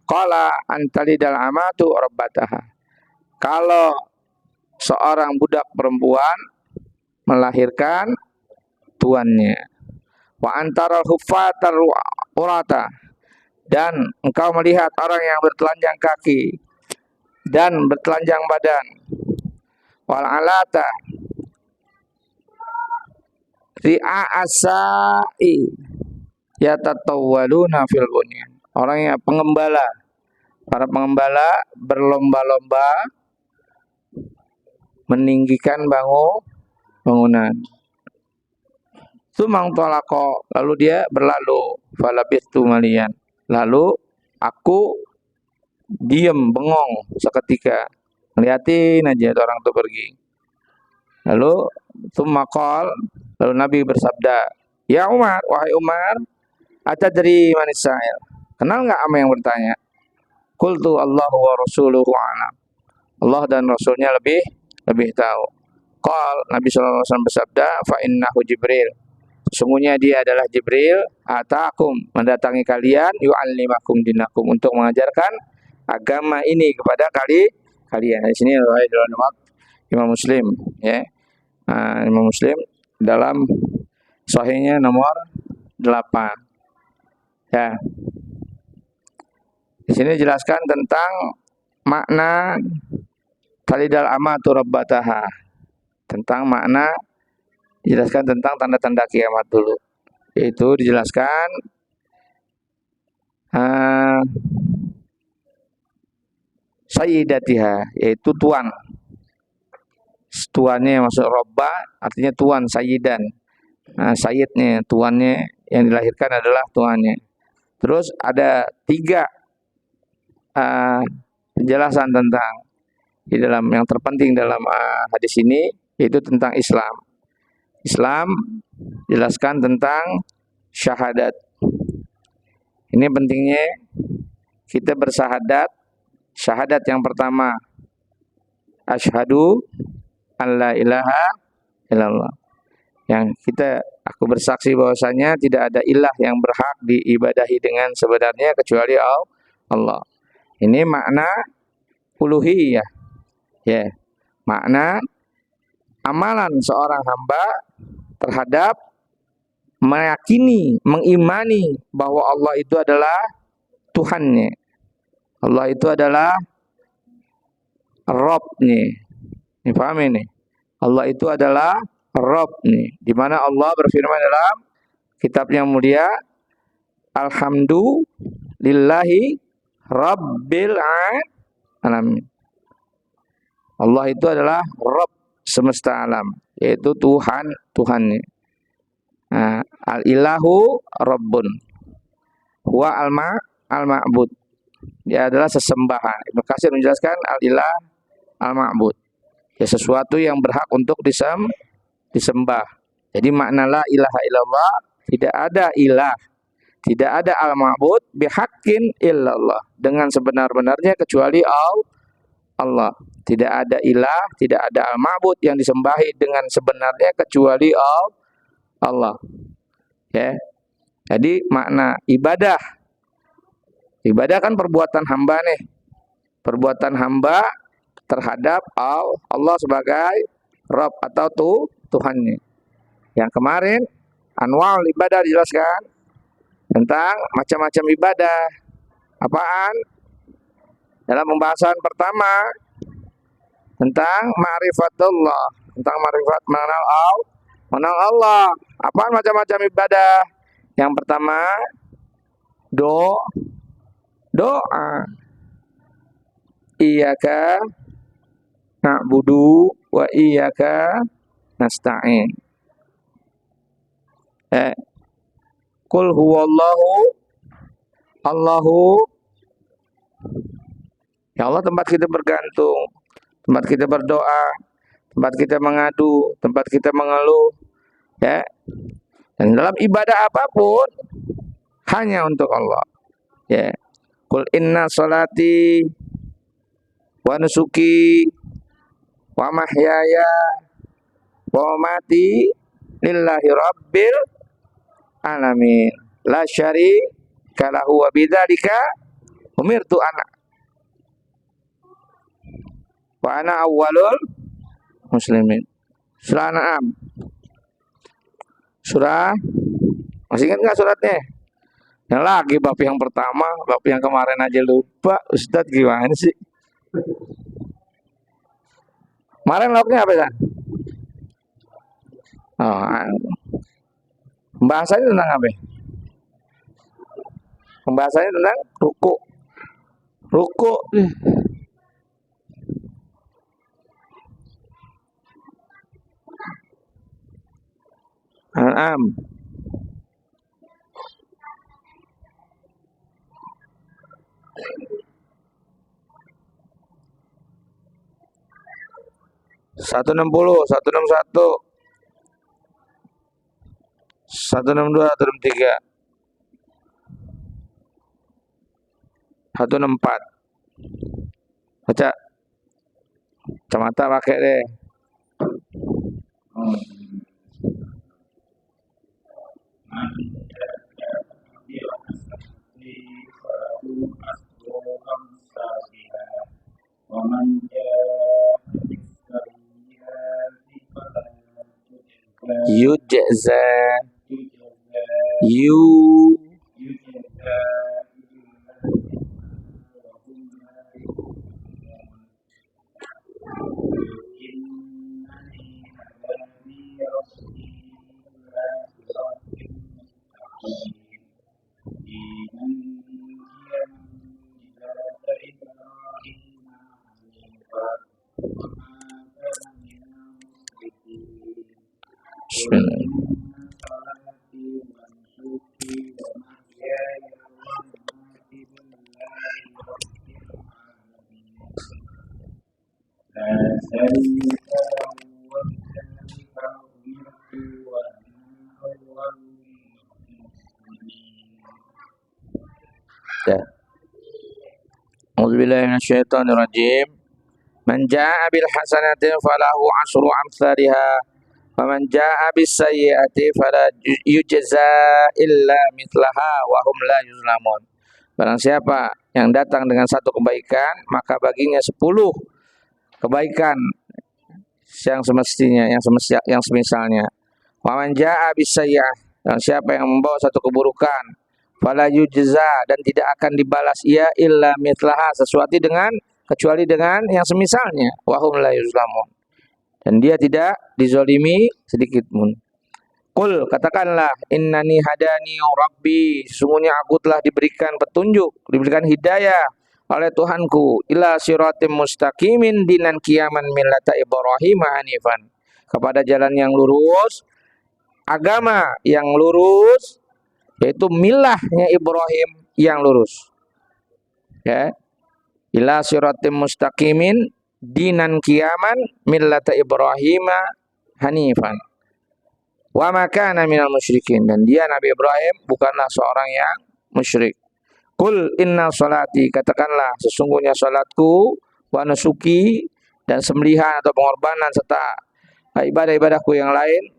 qala antalidal amatu rabbataha, kalau seorang budak perempuan melahirkan tuannya. Wa antaral huffatar urata, dan engkau melihat orang yang bertelanjang kaki dan bertelanjang badan. Wal alata ri'a asai yatatawwaluna fil bunyan, orang yang pengembala, para pengembala berlomba-lomba meninggikan bangunan. Tsumma talaqo, lalu dia berlalu, falabistu maliyan. Lalu aku diam bengong seketika, ngeliatin aja orang itu pergi. Lalu tsumma qol, lalu Nabi bersabda, "Ya Umar, wahai Umar, atadri manis sa'il?" Kenal enggak sama yang bertanya? Qultu Allahu wa rasuluhu a'lam. Allah dan Rasulnya lebih tahu. Qal, Nabi sallallahu alaihi wasallam bersabda, "Fa innahu Jibril." Sesungguhnya dia adalah Jibril, atakum, mendatangi kalian, yu'allimakum dinakum, untuk mengajarkan agama ini kepada kalian. Di sini riwayat Imam Muslim, ya. Imam Muslim dalam sahihnya nomor 8. Ya. Di sini dijelaskan tentang makna talidal amatu rabbataha. Tentang makna, dijelaskan tentang tanda-tanda kiamat dulu. Yaitu dijelaskan sayyidatiha, yaitu tuan. Tuannya maksud robba artinya tuan, sayyidan. Sayyidnya, tuannya, yang dilahirkan adalah tuannya. Terus ada 3 penjelasan tentang di dalam yang terpenting dalam hadis ini, yaitu tentang Islam. Islam jelaskan tentang syahadat. Ini pentingnya kita bersahadat. Syahadat yang pertama, asyhadu alla ilaha illallah. Yang aku bersaksi bahwasanya tidak ada ilah yang berhak diibadahi dengan sebenarnya kecuali Allah. Ini makna uluhiyah. Ya. Makna amalan seorang hamba terhadap meyakini, mengimani bahwa Allah itu adalah Tuhannya. Allah itu adalah Rabb-nya. Ini paham ini? Allah itu adalah Rabb nih. Di mana Allah berfirman dalam kitabnya mulia, Alhamdulillahi Rabbil alamin. Allah itu adalah Rabb semesta alam, yaitu Tuhannya. Al-ilahu Rabbun. Huwa al-ma'bud. Dia adalah sesembahan. Ibnu Katsir menjelaskan al-ilah al-ma'bud. Ya, sesuatu yang berhak untuk disembah. Jadi makna la ilaha illallah, tidak ada ilah, tidak ada al-ma'bud bihaqqin illallah, dengan sebenar-benarnya kecuali Allah. Tidak ada ilah, tidak ada al-ma'bud yang disembahi dengan sebenarnya kecuali Allah. Ya. Jadi makna ibadah. Ibadah kan perbuatan hamba nih. Perbuatan hamba terhadap Allah sebagai Rabb atau Tuhannya. Yang kemarin anwa'ul ibadah dijelaskan tentang macam-macam ibadah. Apaan? Dalam pembahasan pertama tentang ma'rifatullah, tentang ma'rifat, mengenal Allah. Apaan macam-macam ibadah? Yang pertama doa. Iyyaka na'budu wa iyyaka nasta'in. Qul huwallahu Allahu. Ya Allah, tempat kita bergantung, tempat kita berdoa, tempat kita mengadu, tempat kita mengeluh, ya. Dan dalam ibadah apapun hanya untuk Allah. Ya. Qul inna sholati wa nusuki wa mahyaya wa mamati lillahi rabbil alamin la syarika lahu wa bidzalika umirtu wa ana awwalul muslimin. Surah An'am. Masih ingat nggak suratnya? Yang lagi bab yang pertama, bab yang kemarin aja lupa. Ustadz gimana sih? Kemarin babnya apa ya? Pembahasannya tentang apa? Pembahasannya tentang ruku. An'am. Satu 60, 161, 162, 163, 164. Baca. Kacamata pakai deh. Yujza. Yu. Bismillah. Ya. A'udzubillahi minasyaitonirrajim. Man jaa'a bil hasanati falahu asyru amsalha wa man jaa'a bis sayyi'ati fala yujza illa mithlaha wa hum la yuzlamun. Barang siapa yang datang dengan satu kebaikan, maka baginya 10 kebaikan yang semestinya, yang semisalnya. Wa man jaa'a bis sayyi'ah, dan siapa yang membawa satu keburukan, fala yujza, dan tidak akan dibalas ia illa mithlaha, kecuali dengan yang semisalnya. Wa hum la yuzlamun, dan dia tidak dizalimi sedikit pun. Qul, katakanlah, innani hadani rabbi, sesungguhnya aku telah diberikan petunjuk, diberikan hidayah oleh Tuhanku, ila siratim mustaqimin dinan qiyaman millata Ibrahim hanifan, kepada jalan yang lurus, agama yang lurus, yaitu milahnya Ibrahim yang lurus. Ya. Ila siratim mustaqimin dinan qiyaman millata Ibrahim hanifan. Wa ma kana minal musyrikin, dan dia Nabi Ibrahim bukanlah seorang yang musyrik. Qul inna sholati, katakanlah sesungguhnya salatku, wa nusuki, dan sembelihan atau pengorbanan serta ibadah-ibadahku yang lain,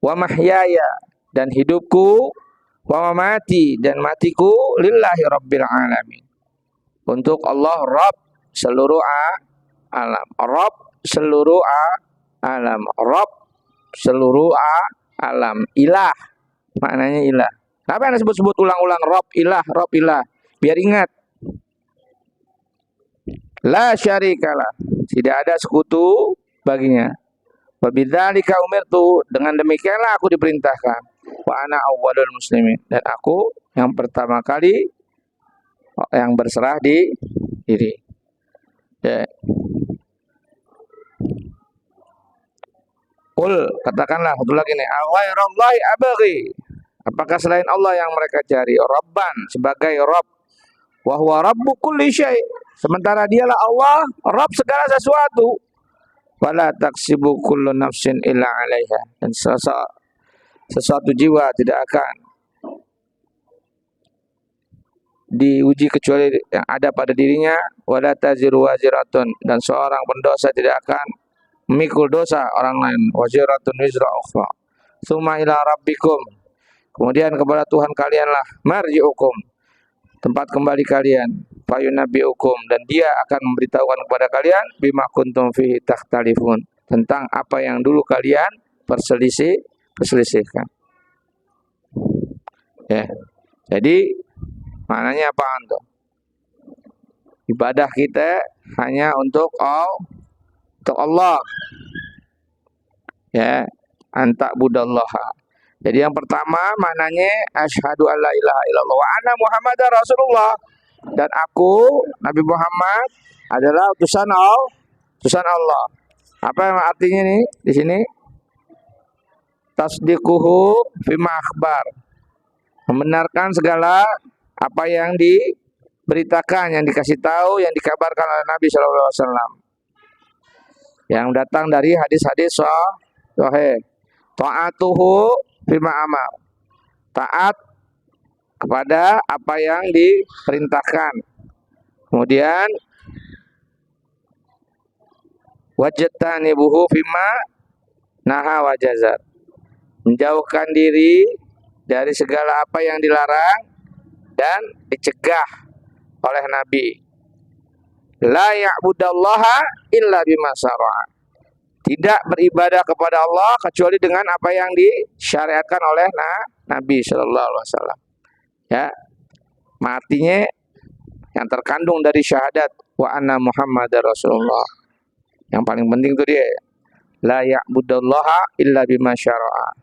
wa mahyaya, dan hidupku, wa mamati, dan matiku, lillahi rabbil alamin, untuk Allah Rabb seluruh alam. Rabb seluruh alam. Rabb seluruh alam. Ilah, maknanya ilah. Apa yang disebut-sebut ulang-ulang Rabb ilah, Rabb ilah? Biar ingat. La syarikalah, tidak ada sekutu baginya. Wa bidzalika umirtu, dengan demikianlah aku diperintahkan. Wa ana awwalul muslimin, dan aku yang pertama kali yang berserah diri. Ya. Qul, katakanlah satu lagi nih, ghairallahi abghi, apakah selain Allah yang mereka cari Rabban, sebagai Rabb, wa huwa rabbu kulli syai', sementara dialah Allah Rabb segala sesuatu. Wala taksibu kullu nafsin illa 'alaiha, dan sesuatu jiwa tidak akan diuji kecuali yang ada pada dirinya. Wala taziru waziratun, dan seorang pendosa tidak akan memikul dosa orang lain. Waziratun wizra ukhra. Tsumma ila rabbikum, kemudian kepada Tuhan kalianlah, marji'ukum, tempat kembali kalian, fayunabbi'ukum, dan dia akan memberitahukan kepada kalian, bima kuntum fihi takhtalifun, tentang apa yang dulu kalian perselisihkan. Ya. Jadi maknanya apa untuk ibadah kita hanya untuk Allah. Ya, anta budallaha. Jadi yang pertama maknanya asyhadu alla ilaha illallah wa anna muhammadar rasulullah, dan aku Nabi Muhammad adalah utusan Allah. Apa yang artinya nih di sini? tasdiquhu fima akhbar, membenarkan segala apa yang diberitakan, yang dikasih tahu, yang dikabarkan oleh Nabi Shallallahu Alaihi Wasallam, yang datang dari hadis-hadis sahih. Ta'atuhu fima amar, taat kepada apa yang diperintahkan. Kemudian wajtanibuhu fima naha wajazar, menjauhkan diri dari segala apa yang dilarang dan dicegah oleh Nabi. La ya'budallaha illa bima syara'a, tidak beribadah kepada Allah kecuali dengan apa yang disyariatkan oleh Nabi Shallallahu Alaihi Wasallam. Ya, matinya yang terkandung dari syahadat wa anna Muhammadar Rasulullah. Yang paling penting itu dia, la ya'budallaha illa bima syara'a,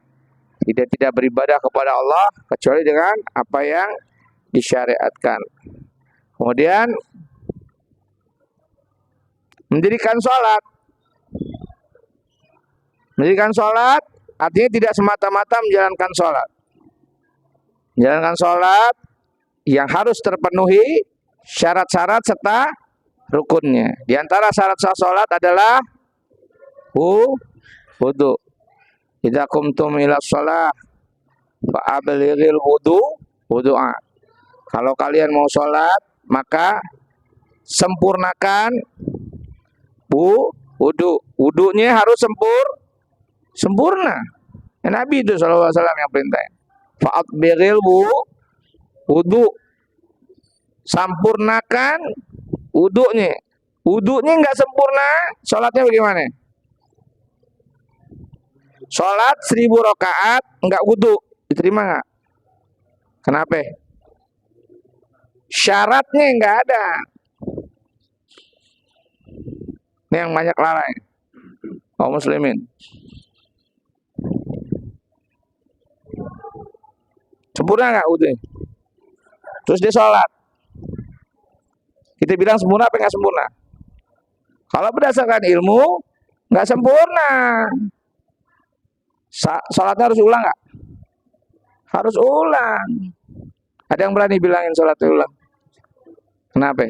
tidak beribadah kepada Allah kecuali dengan apa yang disyariatkan. Kemudian mendirikan sholat. Mendirikan sholat artinya tidak semata-mata menjalankan sholat. Menjalankan sholat yang harus terpenuhi syarat-syarat serta rukunnya. Di antara syarat-syarat sholat adalah wudu. Idza qumtum ila shalah fa ablighil wudu'a. Kalau kalian mau sholat, maka sempurnakan wudu. Wudunya harus sempurna. Ya, Nabi itu sallallahu alaihi wasallam yang perintah. Fa'atbiril wudu. Sampurnakan wudunya. Wudunya enggak sempurna, sholatnya bagaimana? Sholat 1000 rakaat enggak wudu, diterima enggak? Kenapa? Syaratnya enggak ada. Ini yang banyak lalai kaum muslimin. Sempurna enggak wudu? Terus dia sholat, kita bilang sempurna apa enggak sempurna? Kalau berdasarkan ilmu enggak sempurna. Sholatnya harus ulang enggak? Harus ulang. Ada yang berani bilangin sholatnya ulang? Kenapa?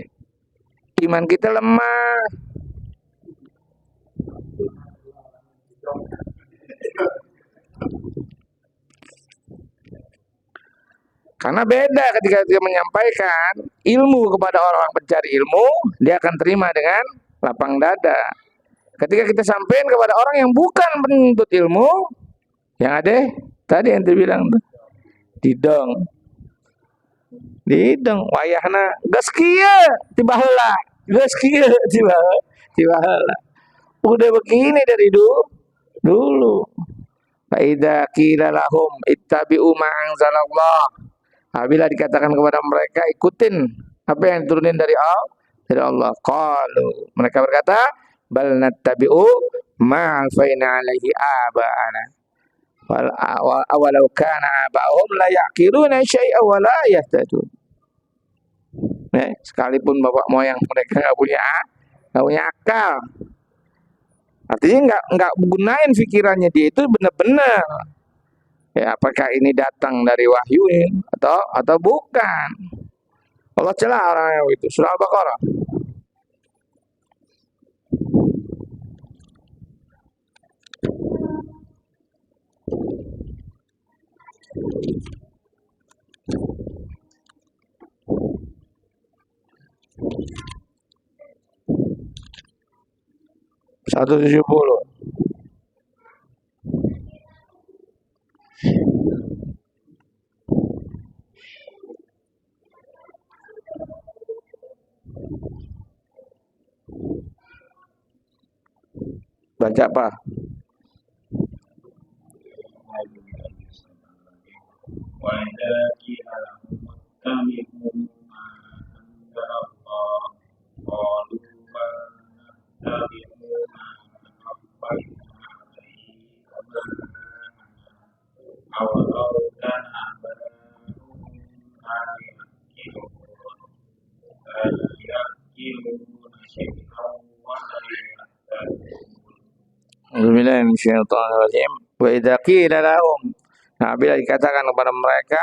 Iman kita lemah. Karena beda ketika dia menyampaikan ilmu kepada orang pencari ilmu, dia akan terima dengan lapang dada. Ketika kita sampaikan kepada orang yang bukan penuntut ilmu, yang ada tadi yang dibilang tuh, didong wayahna geus kieu tiba heula, geus kieu tiba heula. Udah begini dari dulu. Fa idza qila lahum ittabi'u ma anzalallah, apabila dikatakan kepada mereka ikutin apa yang diturunin dari Allah, qalu, mereka berkata, bal nattabi'u ma alfaina alaihi aba'ana walau kana aba'hum la yaqiluna syai'a wa la yahtadun. Sekalipun bapak moyang mereka enggak punya akal. Artinya enggak gunain pikirannya dia itu benar-benar. Ya, apakah ini datang dari wahyu atau bukan? Allah celah orang yang itu. Surah Al-Baqarah. Satu 70. Baca apa? Bismillahirrahmanirrahim. Wa idza qila lahum, nah bila dikatakan kepada mereka,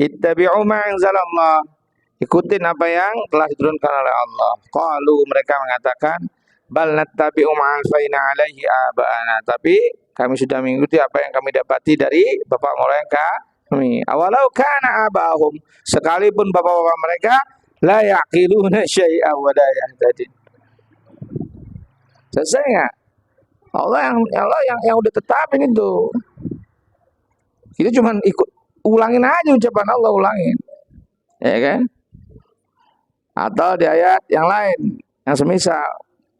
ittabi'u ma anzalallah, ikutin apa yang telah diturunkan oleh Allah. Qalu, mereka mengatakan, bal nattabi'u ma alfaina alaihi aba'ana, tapi kami sudah mengikuti apa yang kami dapati dari bapak mereka. Awalau kana abahum, sekalipun bapak-bapak mereka la yaqiluna syai'an wa la yahtadin. Selesai enggak? Allah yang udah tetapin itu. Itu cuma ikut ulangin aja ucapan Allah, ulangin. Ya kan? Atau di ayat yang lain yang semisal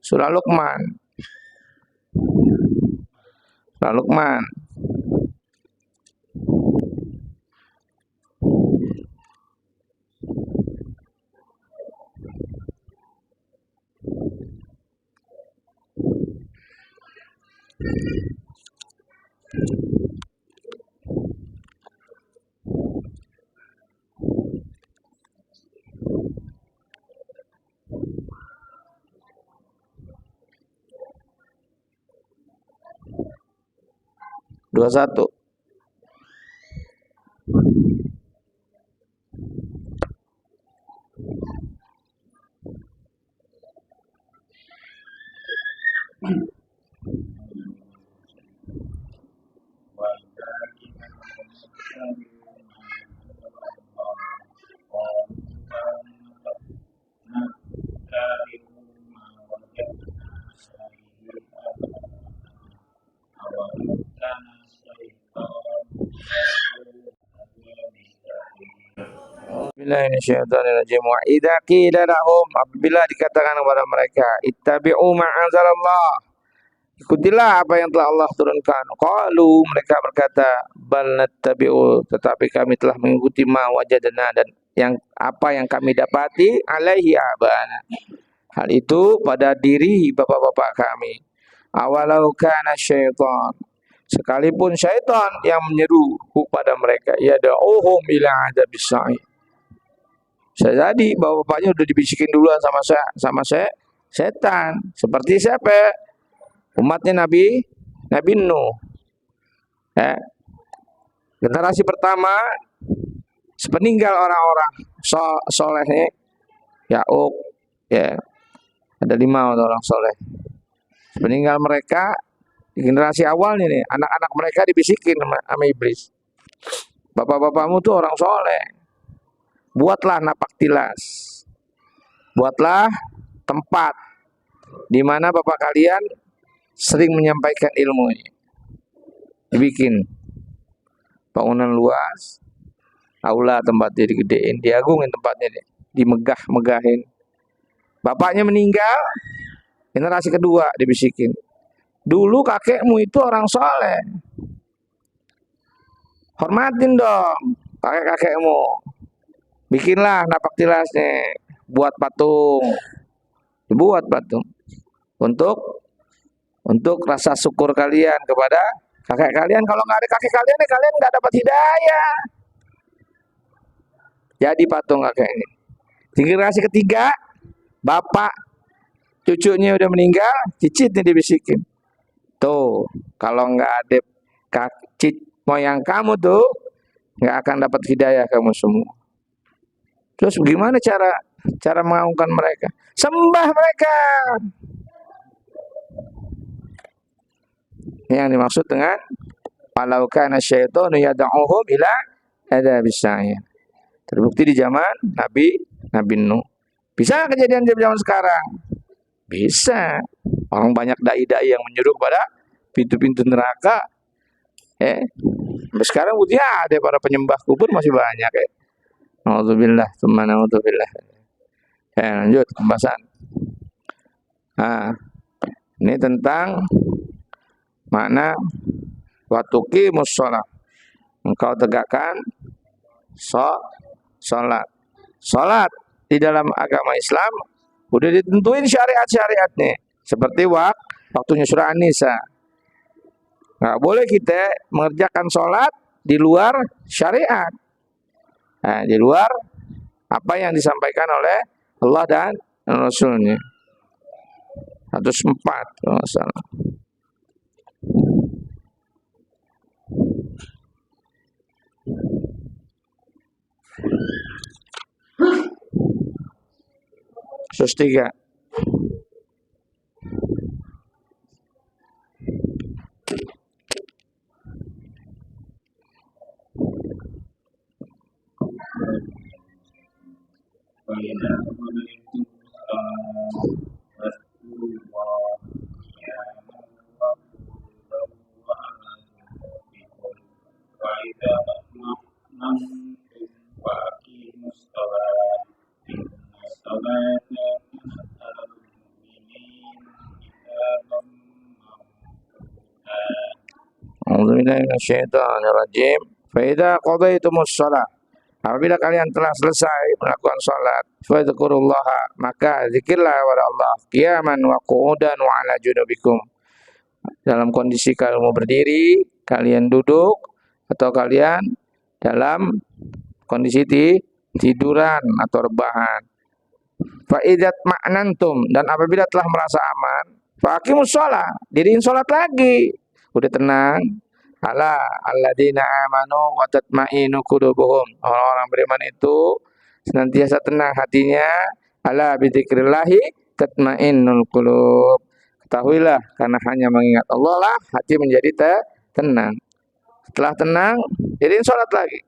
surah Luqman. Surah Luqman. Dua satu. Bismillahirrahmanirrahim. Wa idza qila lahum, apabila dikatakan kepada mereka, ittabi'u ma anzalallah, ikutilah apa yang telah Allah turunkan. Qalu, mereka berkata, bal nattabi'u, tetapi kami telah mengikuti ma wajadna, dan yang apa yang kami dapati alaihi abana, hal itu pada diri bapak-bapak kami. Awalau kana syaitan, sekalipun syaitan yang menyeru kepada mereka, yad'uhum ila adzabis sa'ir. Saya jadi bapak-bapaknya udah dibisikin duluan sama saya setan. Seperti siapa? Umatnya Nabi Nuh. Ya. Generasi pertama sepeninggal orang-orang soleh Yakub, ya. Ada 5 orang soleh. Sepeninggal mereka, di generasi awalnya nih, anak-anak mereka dibisikin sama iblis. Bapak-bapakmu tuh orang soleh. Buatlah napak tilas, buatlah tempat di mana bapak kalian sering menyampaikan ilmunya. Dibikin bangunan luas, aula tempatnya digedein, diagungin tempatnya, dimegah-megahin. Bapaknya meninggal, generasi kedua dibisikin, dulu kakekmu itu orang soleh, hormatin dong kakek-kakekmu. Bikinlah napak tilasnya, buat patung untuk rasa syukur kalian kepada kakek kalian. Kalau nggak ada kakek kalian nggak dapat hidayah. Jadi patung kakek ini. Generasi ketiga, bapak cucunya udah meninggal, cicitnya dibisikin. Tuh, kalau nggak ada cicit moyang kamu tuh, nggak akan dapat hidayah kamu semua. Terus bagaimana cara mengaungkan mereka? Sembah mereka. Ini yang dimaksud dengan walau kana syaitanu yad'uhum ila adzabis sa'ir. Terbukti di zaman Nabi Nuh. Bisa kejadian di zaman sekarang? Bisa. Orang banyak dai-dai yang menyuruh pada pintu-pintu neraka. Sampai sekarang buktinya ada para penyembah kubur masih banyak. Alhamdulillah, tsumma na'udzubillah. Lanjut pembahasan. Nah, ini tentang makna wa tuqimus shalah. Engkau tegakkan salat. Salat di dalam agama Islam udah ditentuin syariat-syariatnya. Seperti waktunya surah An-Nisa. Nggak boleh kita mengerjakan salat di luar syariat. Nah, di luar apa yang disampaikan oleh Allah dan Rasulnya. 104 kalau salah. 103. A'udzubillahi minasyaitonirrajim. Fa idza qadaitumus shalah, apabila kalian telah selesai melakukan salat, fadhkurullaha, maka zikirlah kepada Allah qiyaman wa qu'udan wa ala junubikum. Dalam kondisi kamu berdiri, kalian duduk, atau kalian dalam kondisi tiduran atau rebahan. Fa idzat ma'nantum, dan apabila telah merasa aman, fa aqimus shalah, diriin salat lagi. Udah tenang. Ala alladzina amanu wa tatma'innu qulubuhum. Orang-orang beriman itu senantiasa tenang hatinya. Ala bidzikrillahi tatma'innul qulub. Ketahuilah, karena hanya mengingat Allah lah hati menjadi tenang. Setelah tenang, jadiin sholat lagi.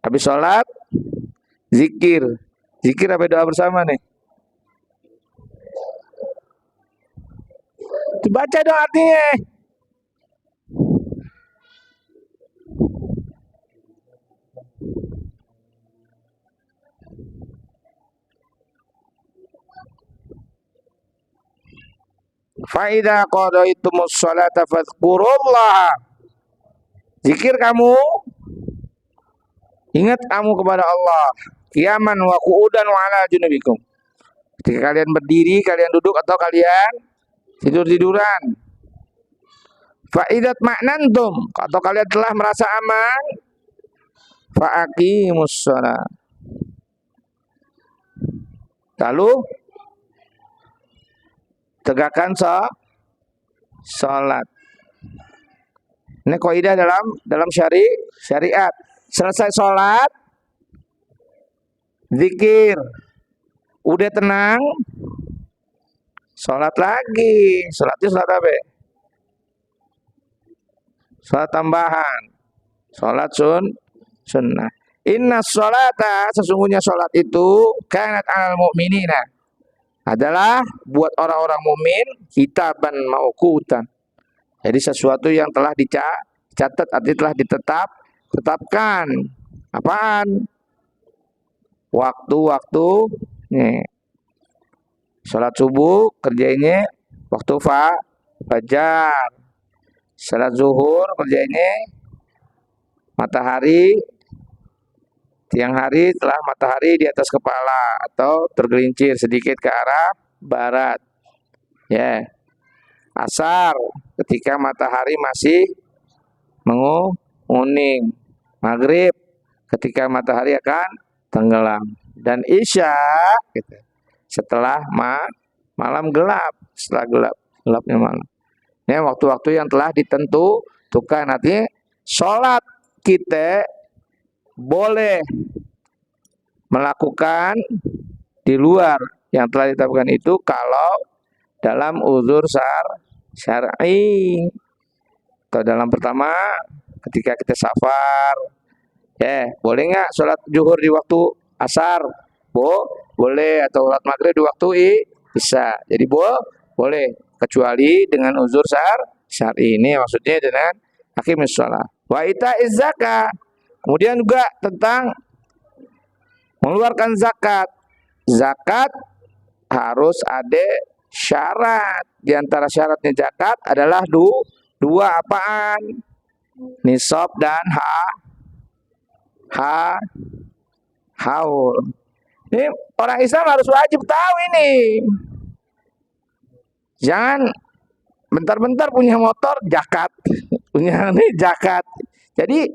Habis sholat, zikir. Zikir apa doa bersama nih? Dibaca dong artinya. Fa'idha qadaitumus sholata fadhkurullah. Zikir kamu, ingat kamu kepada Allah. Qiyaman wa qu'udan wa ala junubikum. Ketika kalian berdiri, kalian duduk, atau kalian tidur-tiduran. Fa'idat ma'nantum, atau kalian telah merasa aman, fa'aqimus shalah. Lalu tegakkan salat. Ini kaidah dalam syariat. Selesai salat, zikir. Udah tenang, salat lagi. Salatnya salat apa? Salat tambahan. Salat sunnah. Inna sholata, sesungguhnya salat itu kanat 'alal mu'minina, adalah buat orang-orang mukmin kitaban mauqutan. Jadi sesuatu yang telah dicatat, artinya telah ditetapkan. Apaan? Waktu-waktu nih. Salat subuh kerjainnya waktu fajar. Salat zuhur kerjainnya matahari siang hari telah matahari di atas kepala atau tergelincir sedikit ke arah barat. Ya. Asar ketika matahari masih menguning. Maghrib ketika matahari akan tenggelam. Dan isya gitu, setelah malam gelap, setelah gelapnya malam. Ini waktu-waktu yang telah ditentukan. Artinya sholat kita boleh melakukan di luar yang telah ditetapkan itu kalau dalam uzur syar'i. Atau dalam pertama ketika kita safar, boleh nggak sholat zuhur di waktu asar? Boleh. Atau sholat maghrib di waktu isya. Jadi boleh, kecuali dengan uzur syar'i. Ini maksudnya dengan aqimus shalah. Wa ita'iz zakat. Kemudian juga tentang mengeluarkan zakat. Zakat harus ada syarat. Di antara syaratnya zakat adalah dua apaan? Nisab dan haul. Ini orang Islam harus wajib tahu ini. Jangan bentar-bentar punya motor zakat, punya ini zakat. Jadi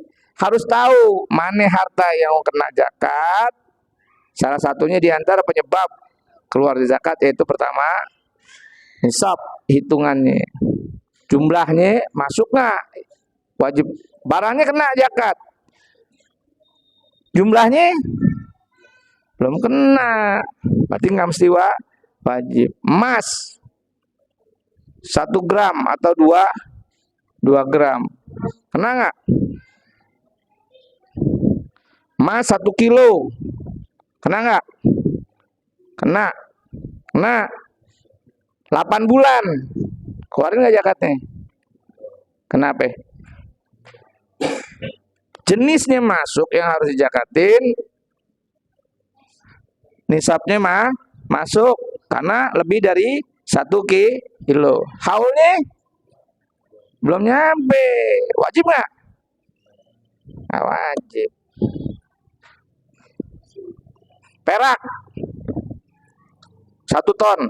harus tahu mana harta yang kena zakat. Salah satunya di antara penyebab keluar di zakat yaitu pertama nisab, hitungannya, jumlahnya masuk nggak, wajib barangnya kena zakat, jumlahnya Belum kena. Berarti nggak mesti wajib. Emas 1 gram atau 2 gram. Kena nggak? Emas 1 kilo. Kena nggak? Kena. Kena. 8 bulan. Keluarin nggak zakatnya? Kenapa? Jenisnya masuk yang harus dijakatin, nisabnya masuk karena lebih dari 1 kilo. Haulnya belum nyampe, wajib nggak? Nggak wajib. Perak 1 ton.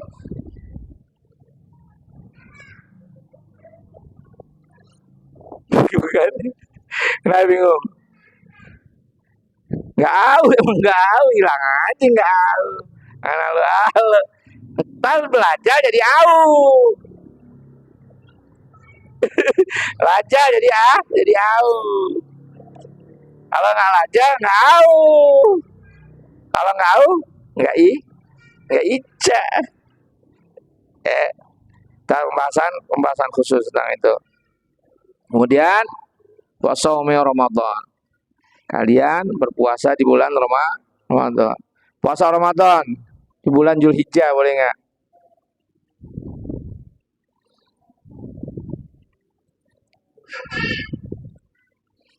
Bukan? Kenapa bingung? Nggak au, emang nggak au, hilang aja nggak au. Karena lu au, ntar belajar jadi au. Belajar jadi au. Kalau nggak belajar nggak au. Kalau nggak au nggak ica. Pembahasan khusus tentang itu. Kemudian puasa Ramadan. Kalian berpuasa di bulan Ramadan. Puasa Ramadan di bulan Zulhijjah boleh nggak?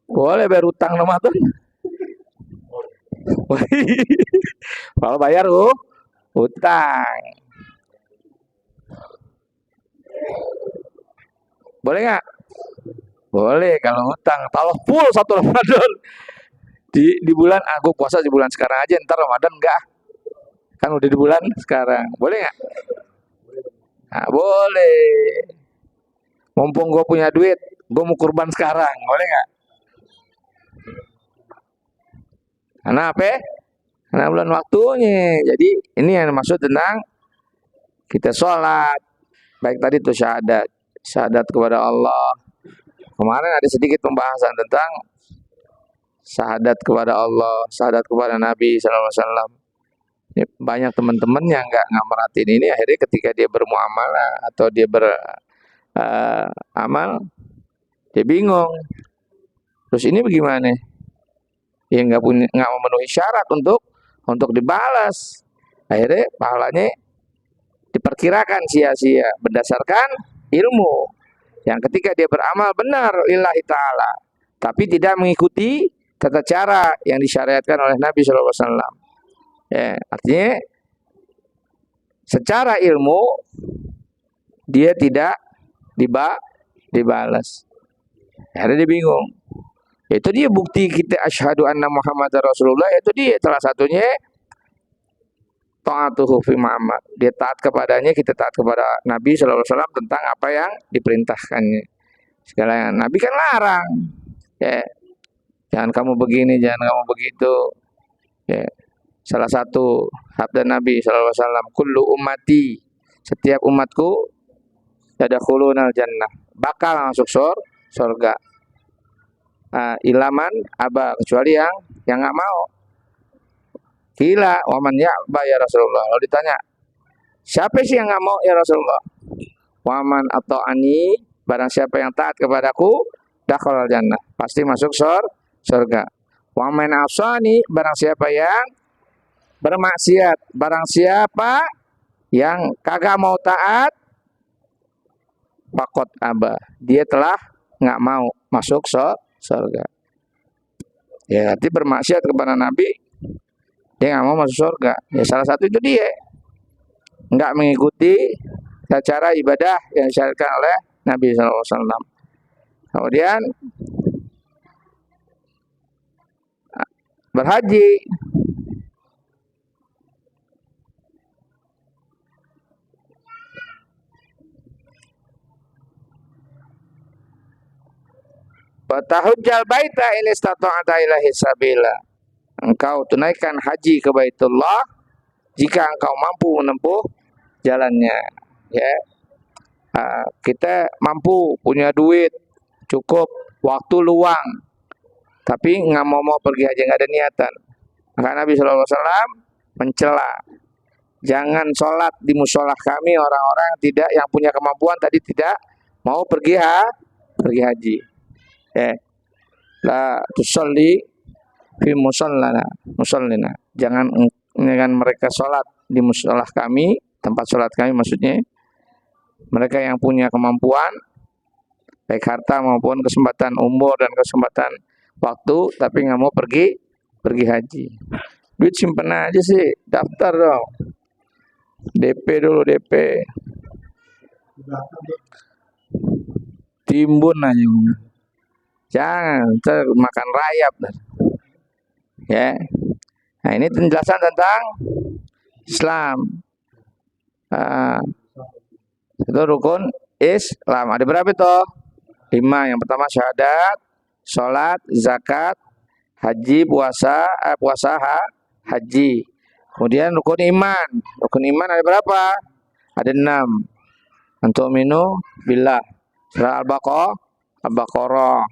Boleh bayar utang Ramadan. Kalau bayar utang. Boleh nggak? Boleh kalau utang. Kalau full 1 Ramadan di bulan aku puasa di bulan sekarang aja, ntar Ramadan enggak. Kan udah di bulan sekarang. Boleh nggak? Nah, boleh. Mumpung gue punya duit, gue mau kurban sekarang. Boleh nggak? Karena apa? Karena bulan waktunya. Jadi ini yang maksud tentang kita sholat. Baik tadi itu syahadat kepada Allah. Kemarin ada sedikit pembahasan tentang syahadat kepada Allah, syahadat kepada Nabi SAW. Banyak teman-teman yang nggak merhatiin ini, akhirnya ketika dia bermuamalah atau dia beramal, dia bingung. Terus ini bagaimana? Ya nggak memenuhi syarat untuk dibalas. Akhirnya pahalanya diperkirakan sia-sia berdasarkan ilmu. Yang ketika dia beramal benar lillahi ta'ala, tapi tidak mengikuti tata cara yang disyariatkan oleh Nabi SAW. Ya, artinya secara ilmu dia tidak dibalas. Akhirnya dia bingung. Itu dia bukti kita asyhadu anna Muhammadar Rasulullah, itu dia salah satunya ta'atuhu fi ma'amar. Dia taat kepadanya, kita taat kepada Nabi SAW tentang apa yang diperintahkannya. Sekalian Nabi kan larang, ya, jangan kamu begini, jangan kamu begitu. Ya, salah satu sabda Nabi SAW, kullu ummati, setiap umatku yadkhulunal jannah, bakal masuk surga. Ilaman aba, kecuali yang nggak mau. Gila, waman ya'ba ya Rasulullah. Lalu ditanya, siapa sih yang nggak mau ya Rasulullah? Waman atau ani, barang siapa yang taat kepadaku, dakhalal jannah, pasti masuk surga. Waman asani, barang siapa yang bermaksiat, barang siapa yang kagak mau taat, fakot aba, dia telah nggak mau masuk surga. Ya, arti bermaksiat kepada Nabi, dia nggak mau masuk surga. Ya, salah satu itu dia nggak mengikuti cara ibadah yang disyariatkan oleh Nabi SAW. Kemudian berhaji. Fatahujjal baita in istata'ta ilaihi sabila. Engkau tunaikan haji ke Baitullah jika engkau mampu menempuh jalannya. Ya, kita mampu, punya duit cukup, waktu luang, tapi nggak mau pergi haji, nggak ada niatan. Maka Nabi SAW mencela. Jangan sholat di musola kami orang-orang tidak yang punya kemampuan tadi tidak mau pergi haji. La tusolli fi musallina. Jangan mereka sholat di musola kami, tempat sholat kami maksudnya. Mereka yang punya kemampuan baik harta maupun kesempatan umur dan kesempatan waktu tapi nggak mau pergi haji. Duit simpen aja sih, daftar dong. DP dulu DP. Timbun aja. Jangan makan rayap. Ya. Nah, ini penjelasan tentang Islam. Itu rukun Islam. Ada berapa itu? 5. Yang pertama syahadat, sholat, zakat, haji, puasa, haji. Kemudian rukun iman. Rukun iman ada berapa? Ada 6. Antu'minu billah. Surah Al-Baqarah.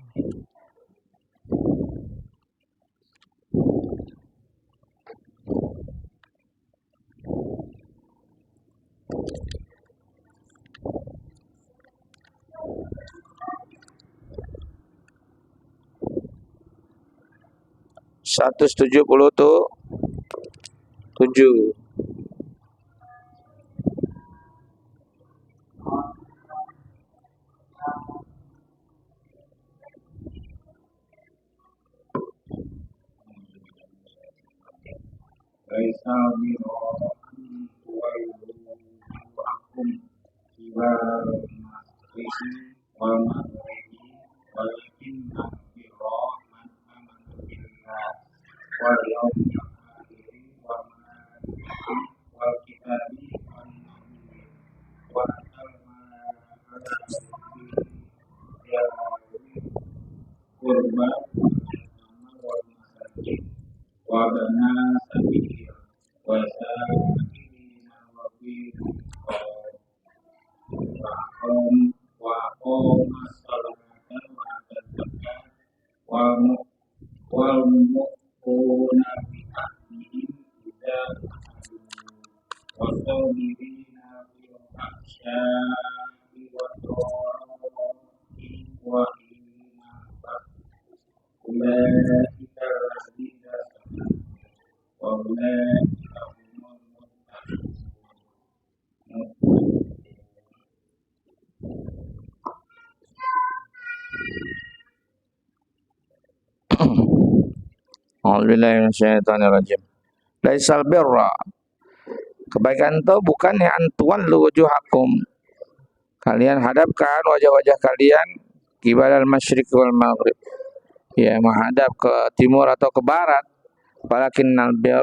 Satu 170 tuh 7. A'udzubillahiminasyaitonirrajim. Laisal birra. Kebaikan itu bukan yang antuan wujuhakum. Kalian hadapkan wajah-wajah kalian qibala al-masyriq wal maghrib. Ya, menghadap ke timur atau ke barat. Walakinnal birra.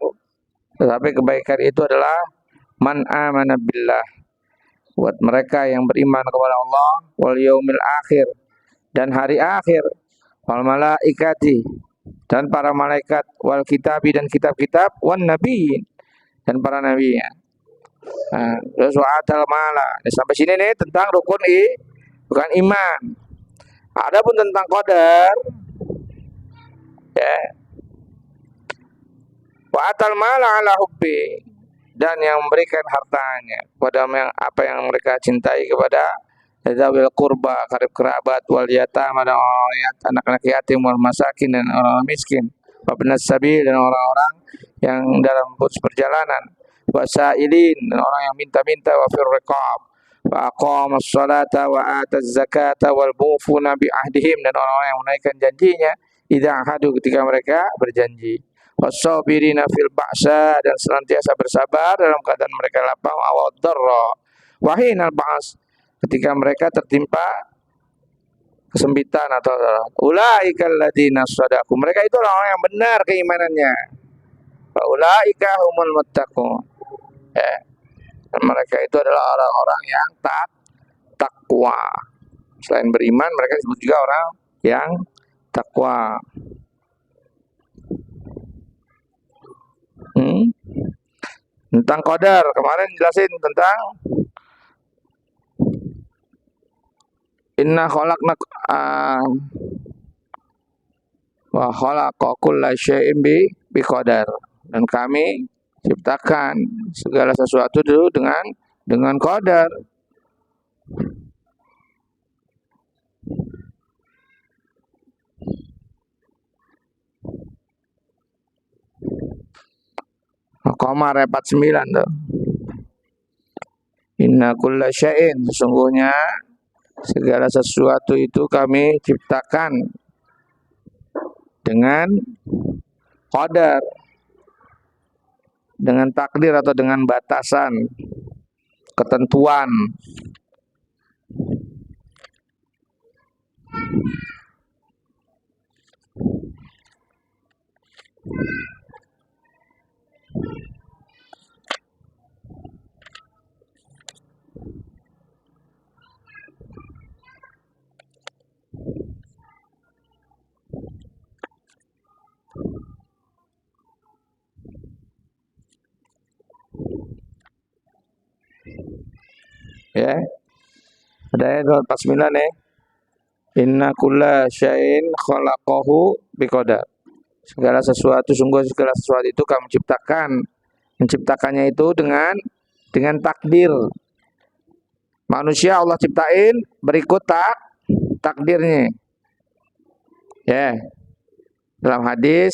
Tetapi kebaikan itu adalah man amana billah. Buat mereka yang beriman kepada Allah wal yaumil akhir dan hari akhir, wal malaikati dan para malaikat, wal kitabi dan kitab-kitab, wan nabiyyin dan para nabi. Terus wa'atal mala. Sampai sini nih tentang rukun bukan iman. Adapun tentang qadar, ya. Wa'atal mala ala hubbi, dan yang memberikan hartanya kepada apa yang mereka cintai kepada dzawil qurba, karib kerabat, wal yatama dan anak-anak yatim, wal masakin dan orang miskin, wabnas sabil dan orang-orang yang dalam perjalanan, wasailin dan orang yang minta-minta, wa fir riqab, wa aqamas salata wa ataz zakata wal mufuna bi ahdihim dan orang-orang yang menunaikan janjinya idza ahadu ketika mereka berjanji, wasabirina fil ba'sa dan senantiasa bersabar dalam keadaan mereka lapang, awad darra wa hinal ba's ketika mereka tertimpa kesempitan atau ulaikal ladzina shadaqu, mereka itu orang yang benar keimanannya, wa ulaika humul muttaqun. Dan mereka itu adalah orang-orang yang takwa. Selain beriman, mereka disebut juga orang yang takwa. Tentang qadar kemarin jelasin tentang inna khalaqna wa khalaqa kulla syai'in bi qadar, dan kami Ciptakan segala sesuatu dulu dengan qadar. Qamar 49 tuh. Inna kulla syai'in, sesungguhnya segala sesuatu itu kami ciptakan dengan qadar, dengan takdir atau dengan batasan, ketentuan. Ya, ada ayat 49 ya. Inna kulla syai'in khalaqahu biqadar. Segala sesuatu, sungguh segala sesuatu itu kami ciptakan. Menciptakannya itu dengan takdir. Manusia Allah ciptain berikut takdirnya. Ya. Dalam hadis,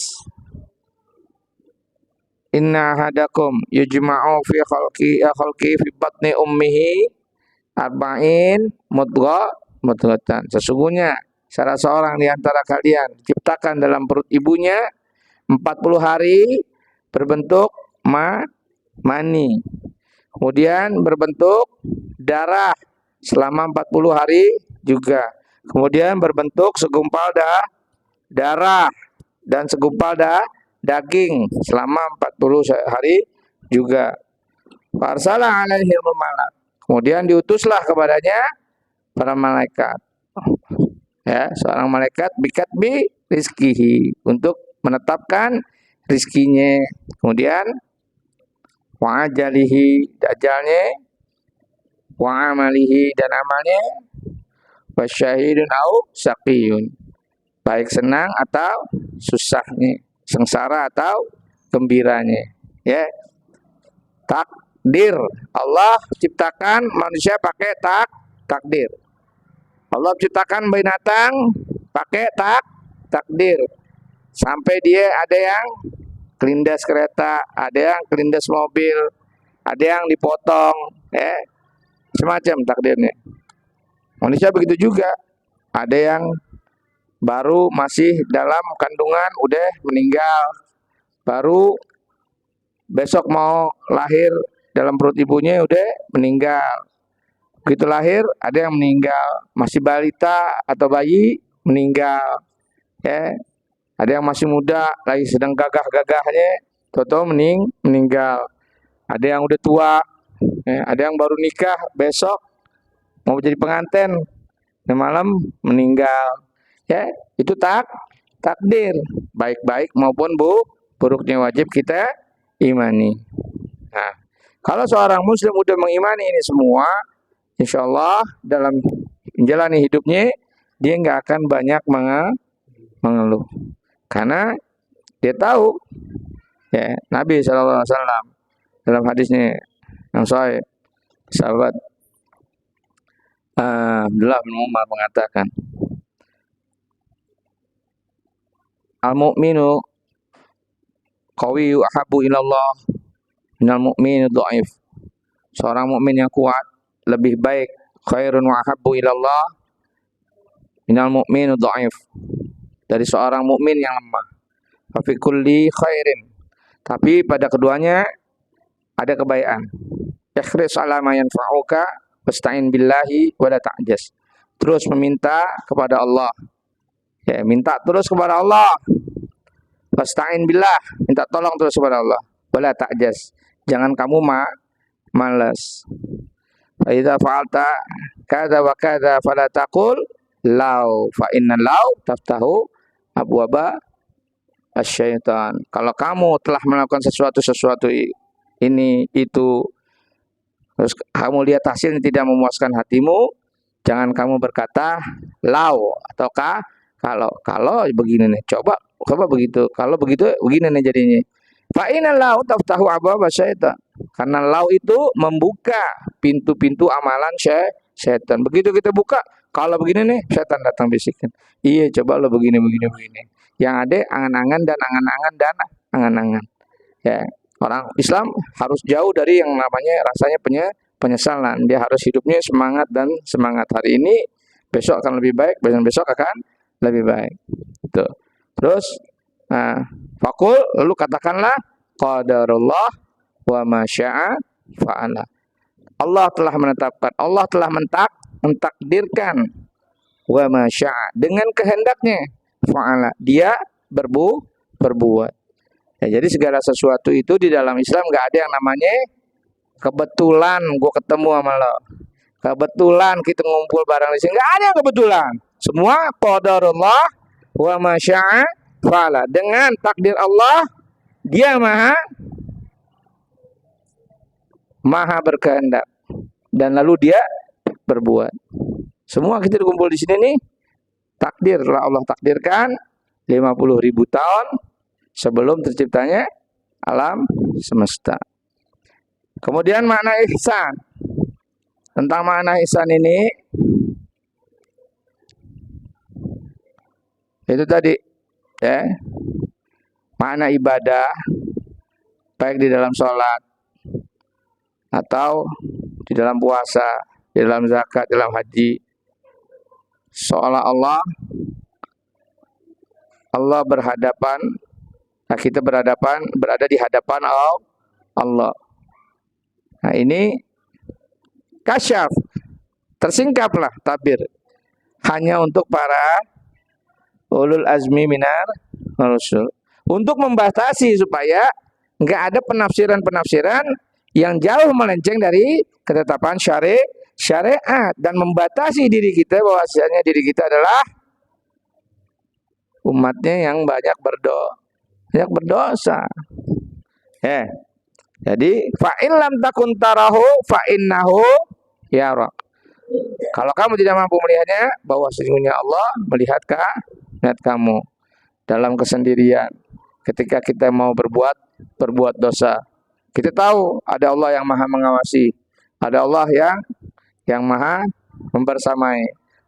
inna hadakum yujma'u fi khalqi fi batni ummihi arba'in mudghatan. Sesungguhnya salah seorang di antara kalian diciptakan dalam perut ibunya 40 hari berbentuk mani. Kemudian berbentuk darah selama 40 hari juga. Kemudian berbentuk segumpal darah dan segumpal daging selama 40 hari juga. Farsala alaihi malak. Kemudian diutuslah kepadanya para malaikat. Ya, seorang malaikat bikatbi rizkihi, untuk menetapkan rizkinya. Kemudian wa ajalihi, ajalnya, wa amalihi, dan amalnya, wa syahidun au saqiyun, baik senang atau susahnya, sengsara atau gembiranya. Ya. Takdir. Allah ciptakan manusia pakai takdir. Allah ciptakan binatang pakai takdir. Sampai dia ada yang kelindas kereta, ada yang kelindas mobil, ada yang dipotong, semacam takdirnya. Manusia begitu juga. Ada yang baru masih dalam kandungan udah meninggal, baru besok mau lahir dalam perut ibunya udah meninggal. Begitu lahir ada yang meninggal, masih balita atau bayi meninggal. Ya. Ada yang masih muda lagi sedang gagah-gagahnya, tahu-tahu meninggal. Ada yang udah tua, ada yang baru nikah besok mau jadi pengantin, malam meninggal. Ya, itu takdir, baik-baik maupun buruknya wajib kita imani. Nah, kalau seorang muslim udah mengimani ini semua, insya Allah dalam menjalani hidupnya dia nggak akan banyak mengeluh, karena dia tahu, ya, Nabi SAW dalam hadisnya yang sahih, sahabat Abdullah bin Umar mengatakan, al-mu'minu qawiyyu ahabbu ilallah minal mu'minu dhaif. Seorang mukmin yang kuat lebih baik, khairun wa ahabbu ilallah minal mu'minu dhaif, dari seorang mukmin yang lemah. Fa fi kulli khairin, tapi pada keduanya ada kebaikan. Ikhris ala ma yanfa'uka wasta'in billahi wa la ta'jas. Terus meminta kepada Allah. Ya, minta terus kepada Allah. Wasta'in billah, minta tolong terus kepada Allah. Wa la ta'jas. Jangan kamu malas. Fa idza fa'alta kadza wa kadza fala taqul law, fa inna law taftahu abwaba asyaitan. Kalau kamu telah melakukan sesuatu ini itu, terus kamu lihat hasilnya tidak memuaskan hatimu, jangan kamu berkata law ataukah kalau begini nih, coba begitu, kalau begitu begini nih jadinya. Fa inna lau taftahu abwaaba syaitan. Karena lau itu membuka pintu-pintu amalan setan. Begitu kita buka, kalau begini nih, setan datang bisikin. Iya, coba lo begini, begini, begini. Yang ada angan-angan dan angan-angan dan angan-angan. Ya, orang Islam harus jauh dari yang namanya rasanya penyesalan. Dia harus hidupnya semangat dan semangat hari ini, besok akan lebih baik, besok akan lebih baik. Tuh. Terus, nah, fakul lalu katakanlah qadarullah wa ma syaa fa'ala. Allah telah menetapkan, Allah telah mentakdirkan wa ma syaa dengan kehendaknya fa'ala. Dia berbuat. Ya, jadi segala sesuatu itu di dalam Islam nggak ada yang namanya kebetulan gue ketemu sama lo. Kebetulan kita ngumpul bareng di sini. Nggak ada yang kebetulan. Semua qadarullah wa ma syaa fa'ala. Dengan takdir Allah, dia maha berkehendak dan lalu dia berbuat. Semua kita kumpul di sini nih takdir Allah takdirkan 50.000 tahun sebelum terciptanya alam semesta. Kemudian makna ihsan. Tentang makna ihsan ini itu tadi ya. Makna ibadah baik di dalam sholat atau di dalam puasa, di dalam zakat, dalam haji, seolah Allah berhadapan, nah kita berada di hadapan Allah. Nah ini kasyaf, tersingkaplah tabir hanya untuk para ulul azmi minar rasul, untuk membatasi supaya nggak ada penafsiran-penafsiran yang jauh melenceng dari ketetapan syariat dan membatasi diri kita bahwasanya diri kita adalah umatnya yang banyak berdosa. Jadi fa in lam takun tarahu fa innahu yara. Kalau kamu tidak mampu melihatnya, bahwa sesungguhnya Allah melihat kamu dalam kesendirian. Ketika kita mau berbuat dosa, kita tahu ada Allah yang maha mengawasi, ada Allah yang maha membersamai.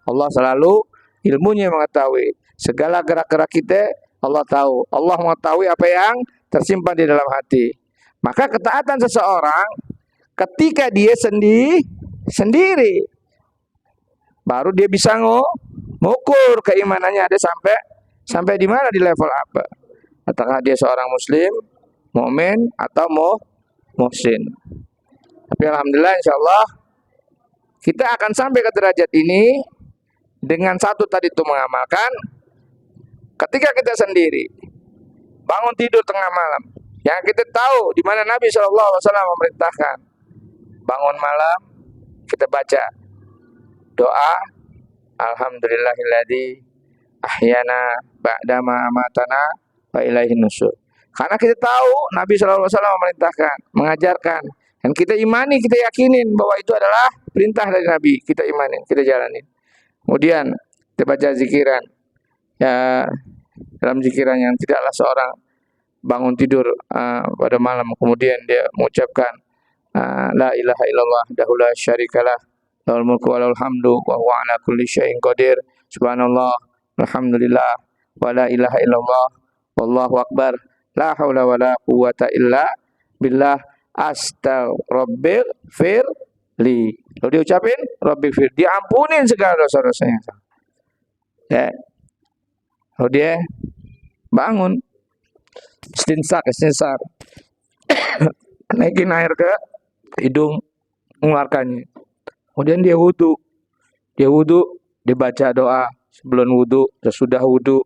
Allah selalu ilmunya mengetahui segala gerak-gerak kita. Allah tahu. Allah mengetahui apa yang tersimpan di dalam hati. Maka ketaatan seseorang ketika dia sendiri, baru dia bisa mengukur keimanannya ada sampai di mana, di level apa. Apakah dia seorang muslim, mukmin atau muhsin. Tapi alhamdulillah insyaallah kita akan sampai ke derajat ini dengan satu tadi itu mengamalkan. Ketika kita sendiri bangun tidur tengah malam, yang kita tahu di mana Nabi SAW memerintahkan bangun malam kita baca doa alhamdulillahilladzi ahyana ba'dama amatana wa ilaihin nusyur. Karena kita tahu Nabi SAW memerintahkan, mengajarkan, dan kita imani, kita yakinin bahwa itu adalah perintah dari Nabi. Kita imanin, kita jalanin. Kemudian kita baca zikiran. Ya, dalam zikiran yang tidaklah seorang bangun tidur pada malam kemudian dia mengucapkan la ilaha illallah dahula syarikalah lahul mulku wa lahul hamdu wa huwa ala kulli syai'in qadir subhanallah alhamdulillah wa la ilaha illallah wallahu akbar la haula wa la quwata illa billah astaghfir li. Lalu diucapin rabbighfir, diampunin segala dosa-dosanya. Ya. Lalu dia bangun istinsar naikin air ke hidung, mengeluarkannya. Kemudian dia wudu, dibaca doa sebelum wudu, sesudah wudu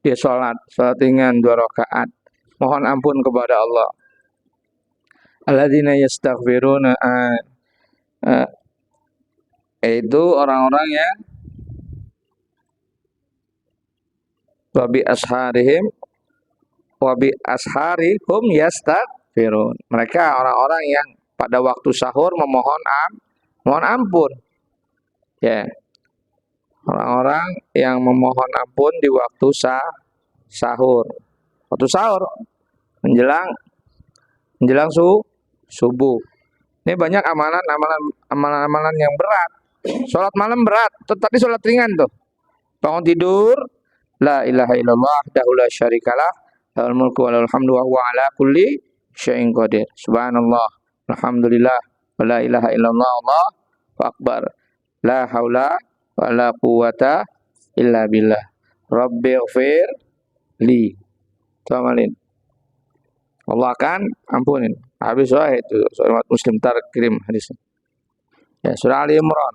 dia sholat ringan 2 rakaat, mohon ampun kepada Allah. Alladzina yastaghfiruna, itu orang-orang yang wabi asharihum yastaghfirun. Mereka orang-orang yang pada waktu sahur mohon ampun. Ya. Orang-orang yang memohon ampun di waktu sahur. Waktu sahur menjelang menjelang subuh. Ini banyak amalan yang berat. Sholat malam berat, tetapi sholat ringan tuh. Bangun tidur, la ilaha illallah, wahdahu la syarikalah, lahul mulku wa lahul hamdu wa huwa ala kulli syai'in qadir. Subhanallah, alhamdulillah, wa la ilaha illallah, Allahu akbar. La haula wa la quwata illa billah. Rabbighfir li. Tuamalin. Allah akan ampunin. Habis itu surah Muslim kirim hadisnya. Ya, surah Ali Imran.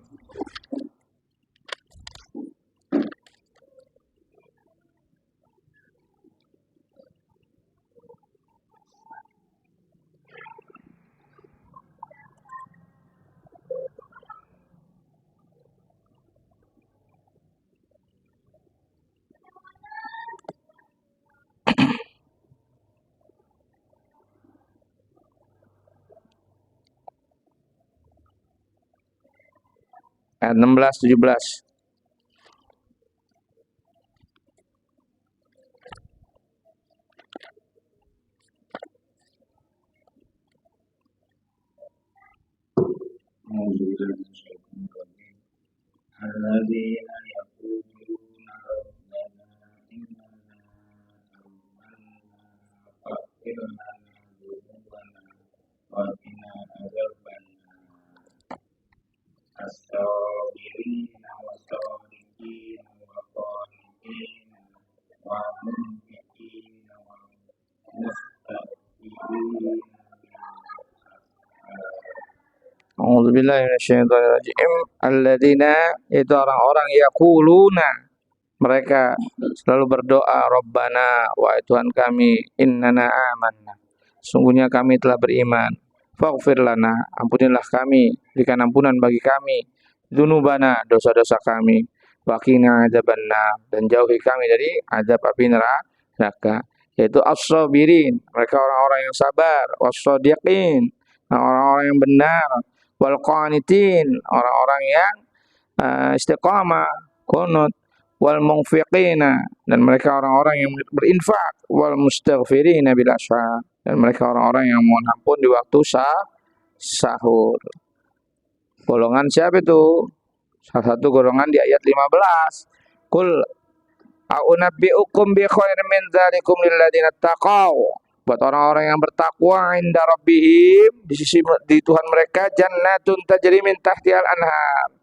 Ayat 16 17. الذين يقولون ربنا إننا آمنا فاغفر لنا ذنوبنا وقنا عذاب النار الصابرين والصادقين والقانتين والمنفقين والمستغفرين A'udzubillahi minasyaitonirrajim. Alladzina, itu orang-orang yaquluna, mereka selalu berdoa, Rabbana, wahai Tuhan kami, innana amanna, sungguhnya kami telah beriman. Faghfir lana, ampunilah kami, berikan ampunan bagi kami, dzunubana, dosa-dosa kami, wa qina adzabannar, dan jauhi kami dari azab api neraka. Yaitu as-sabirin, mereka orang-orang yang sabar, was-shadiqin, orang-orang yang benar, wal qanitin, orang-orang yang istiqamah, qunut, wal munfiqina, dan mereka orang-orang yang berinfak, wal mustaghfirina bil ashar, dan mereka orang-orang yang mohon ampun di waktu sahur. Golongan siapa itu? Salah satu golongan di ayat 15. Qul a'unabbi'ukum bi khairin min dzalikum lil ladzina taqaw. Buat orang-orang yang bertakwa inda rabbihim, di Tuhan mereka, jannatun tajri min tahtihal anhar.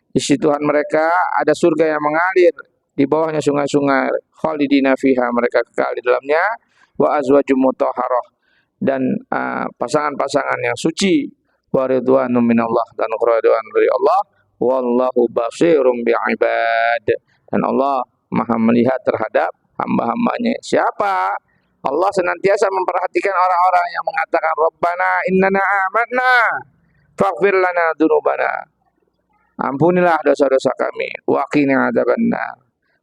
Di sisi Tuhan mereka ada surga yang mengalir, di bawahnya sungai-sungai, khalidina fiha, mereka kekal di dalamnya, wa azwajum mutahharah, dan pasangan-pasangan yang suci, wa ridwanun minallah, dan keridhaan dari Allah, wallahu basirum bi'ibad, dan Allah Maha melihat terhadap hamba-hambanya. Siapa? Allah senantiasa memperhatikan orang-orang yang mengatakan Rabbana innana amanna faghfir lana dzunubana, ampunilah dosa-dosa kami, wa qina adzabannar,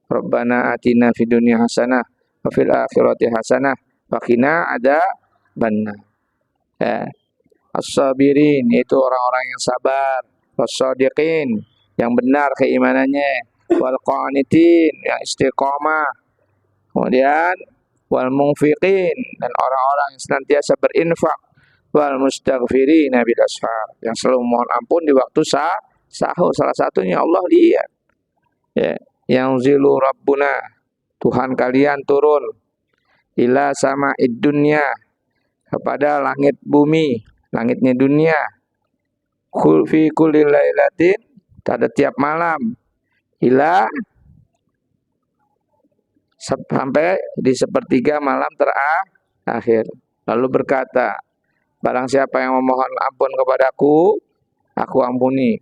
Rabbana atina fid dunya hasanah wa fil akhirati hasanah wa qina adzabannar. Ya. As-sabirin, itu orang-orang yang sabar, was-shadiqin, yang benar keimanannya, wal qanitin, yang istiqamah, kemudian wal munfiqin, dan orang-orang yang senantiasa berinfak, wal mustaghfirina bil ashar, yang selalu mohon ampun di waktu sahur. Salah satunya Allah lihat, ya, yang zilu rabbuna, Tuhan kalian turun, ila sama'id dunya, kepada langit bumi, langitnya dunia, fi kulli lailatin, pada tiap malam, ila, sampai di sepertiga malam terakhir. Lalu berkata, barang siapa yang memohon ampun kepadaku, aku ampuni.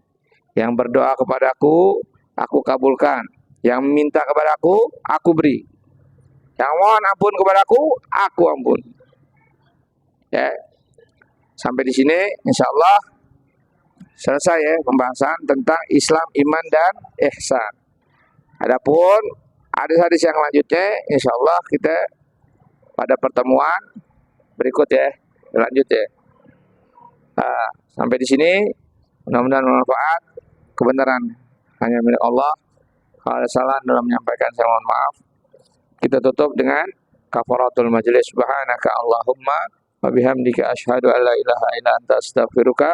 Yang berdoa kepadaku, aku kabulkan. Yang minta kepadaku, aku beri. Yang mohon ampun kepadaku, aku ampun. Ya. Sampai di sini insyaallah selesai ya pembahasan tentang Islam, iman, dan ihsan. Adapun hadis-hadis yang lanjutnya insyaallah kita pada pertemuan berikut ya, lanjut ya. Sampai di sini mudah-mudahan bermanfaat. Kebenaran hanya milik Allah. Kalau ada salah dalam menyampaikan, saya mohon maaf. Kita tutup dengan kafaratul majelis. Subhanaka Allahumma wa bihamdika asyhadu an la ilaha illa anta astaghfiruka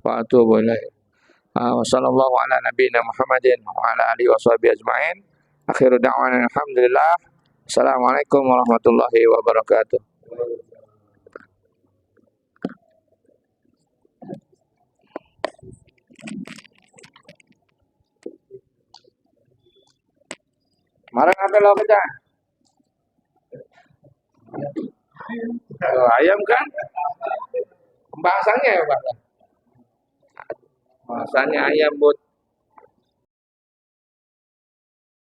wa atubu ilaik. Wa sallallahu ala nabiyyina Muhammadin wa ala alihi washabihi ajmain. Akhiru da'wana alhamdulillah. Assalamualaikum warahmatullahi wabarakatuh. Marang apa lo kerja? Ayam kan? Bahasanya ya, Pak. Bahasanya ayam, Bu.